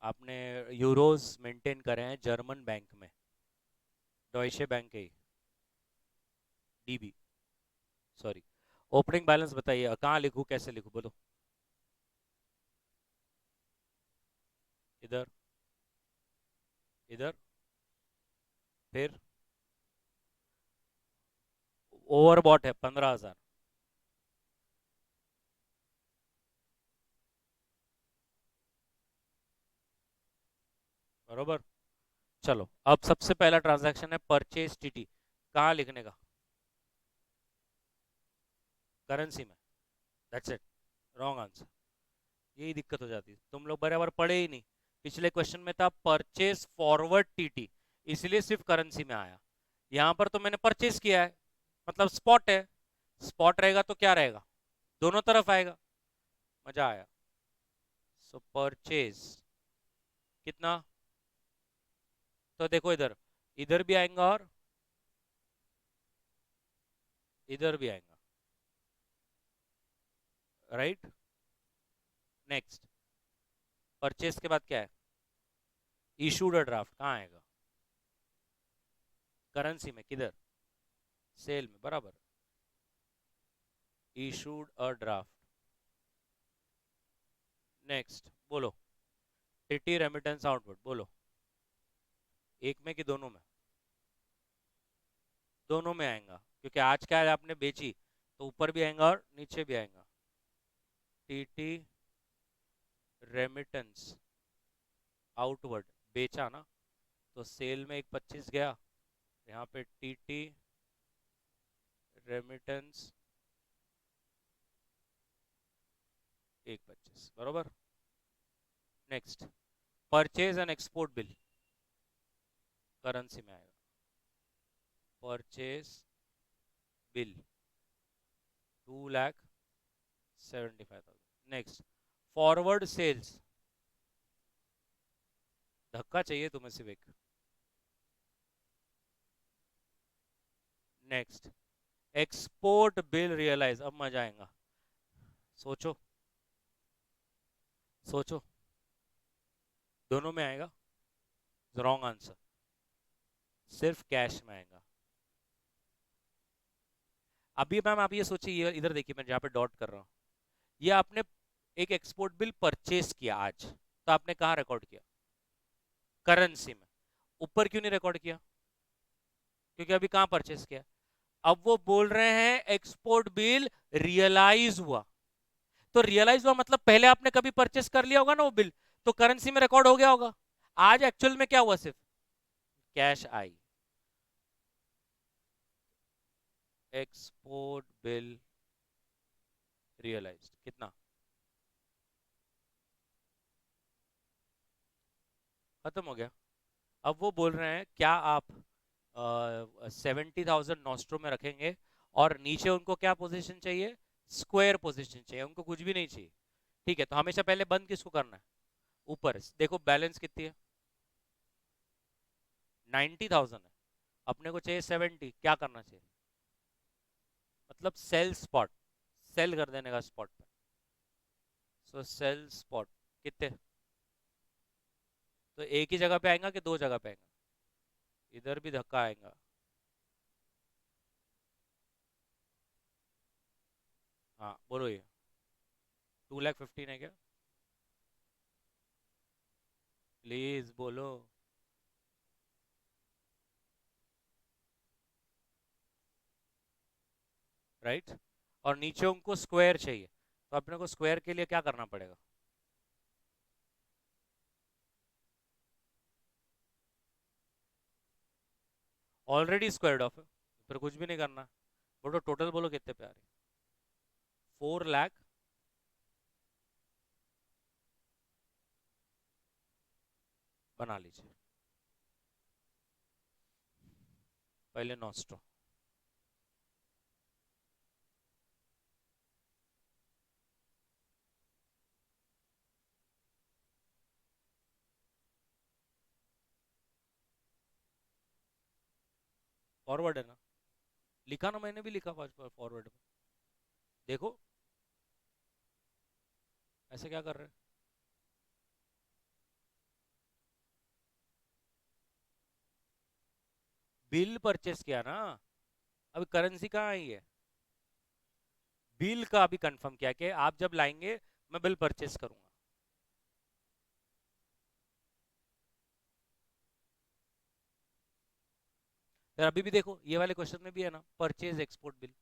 आपने यूरोज मेंटेन करे हैं जर्मन बैंक में, डॉइचे बैंक है, डीबी, सॉरी. ओपनिंग बैलेंस बताइए, कहाँ लिखूं, कैसे लिखूं, बोलो. इधर, इधर, फिर ओवरबॉट है 15,000. बरोबर. चलो, अब सबसे पहला ट्रांजैक्शन है परचेज टीटी. कहाँ लिखने का? करेंसी में. That's it. Wrong answer. यही दिक्कत हो जाती है, तुम लोग बराबर पढ़े ही नहीं. पिछले क्वेश्चन में था परचेज फॉरवर्ड टीटी, इसलिए सिर्फ करेंसी में आया. यहां पर तो मैंने परचेज किया है, मतलब स्पॉट है. स्पॉट रहेगा तो क्या रहेगा, दोनों तरफ आएगा. मजा आया. सो परचेज कितना, तो देखो इधर, इधर भी आएगा और इधर भी आएगा, राइट? नेक्स्ट, परचेज के बाद क्या है? Issued a draft. कहाँ आएगा? करेंसी में. किधर? सेल में. बराबर. Issued a draft. नेक्स्ट बोलो. TT remittance outward. बोलो, एक में कि दोनों में? दोनों में आएगा, क्योंकि आज क्या है, आपने बेची तो ऊपर भी आएगा और नीचे भी आएगा. टीटी रेमिटेंस आउटवर्ड, बेचा ना, तो सेल में एक 25 गया. यहाँ पे टीटी रेमिटेंस एक 25. बरोबर. Next, purchase and export bill. Currency में आएगा. Purchase bill 2,75,000. Next, forward sales. धक्का चाहिए तुम्हें सिर्फ एक. Next, export bill realise. अब मजा आएगा. सोचो, सोचो. दोनों में आएगा. Wrong answer. सिर्फ कैश में आएगा. अभी मैम आप ये सोचिए, ये इधर देखिए, मैं जहाँ पे डॉट कर रहा हूँ, ये आपने एक एक्सपोर्ट बिल परचेस किया आज, तो आपने कहाँ रिकॉर्ड किया? करेंसी में. ऊपर क्यों नहीं रिकॉर्ड किया? क्योंकि अभी कहाँ परचेस किया. अब वो बोल रहे हैं एक्सपोर्ट बिल रियलाइज हुआ. तो रियलाइज हुआ मतलब पहले आपने कभी परचेस कर लिया होगा ना वो बिल, तो करेंसी में रिकॉर्ड हो गया होगा. आज एक्चुअल में क्या हुआ, सिर्फ cash I. Export bill realised कितना? खत्म हो गया. अब वो बोल रहे हैं क्या आप 70,000 नॉस्ट्रो में रखेंगे, और नीचे उनको क्या पोजीशन चाहिए? स्क्वायर पोजीशन चाहिए, उनको कुछ भी नहीं चाहिए. ठीक है, तो हमेशा पहले बंद किसको करना है? ऊपर. देखो बैलेंस कितनी है, 90,000 है. अपने को चाहिए 70, क्या करना चाहिए? मतलब सेल स्पॉट, सेल कर देने का स्पॉट पे. सो सेल स्पॉट कितने, तो एक ही जगह पे आएगा कि दो जगह पे आएगा? इधर भी धक्का आएगा. हाँ बोलो, ये 2,15,000 है क्या? प्लीज बोलो। राइट। और नीचे उनको स्क्वायर चाहिए, तो अपने को स्क्वायर के लिए क्या करना पड़ेगा? ऑलरेडी स्क्वायर्ड ऑफ है, फिर कुछ भी नहीं करना। बोलो टोटल, बोलो कितने पे आ रही? 4 लाख। बना लीजिए पहले नॉस्ट्रो। फॉरवर्ड है ना? लिखा ना, मैंने भी लिखा फॉरवर्ड में। देखो ऐसे क्या कर रहे हैं? बिल परचेस किया ना, अभी करेंसी कहाँ आई है? बिल का अभी कंफर्म किया कि आप जब लाएंगे मैं बिल परचेस करूंगा। फिर अभी भी देखो ये वाले क्वेश्चन में भी है ना, purchase export bill.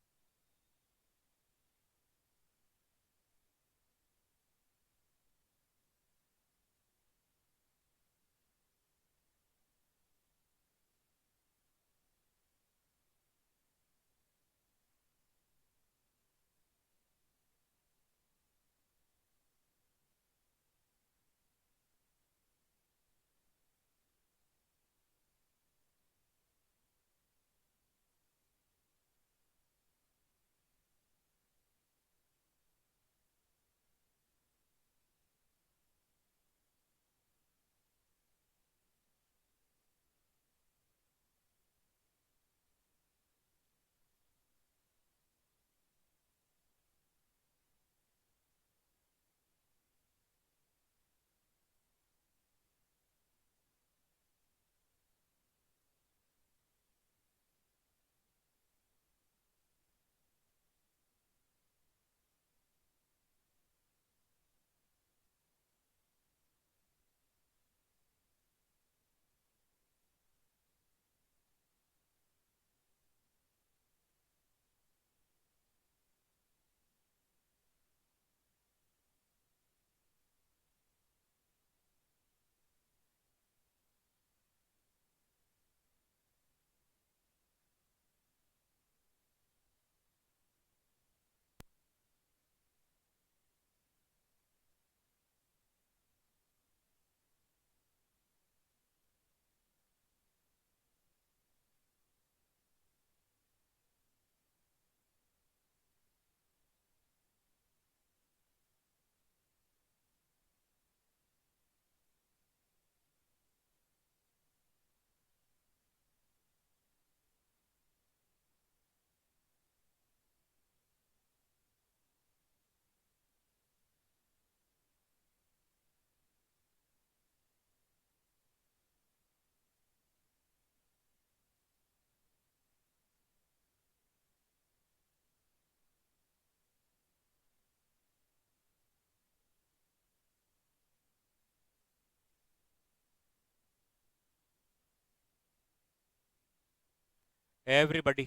Everybody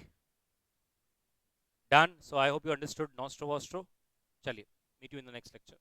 done? So I hope you understood nostro vostro. चलिए, meet you in the next lecture.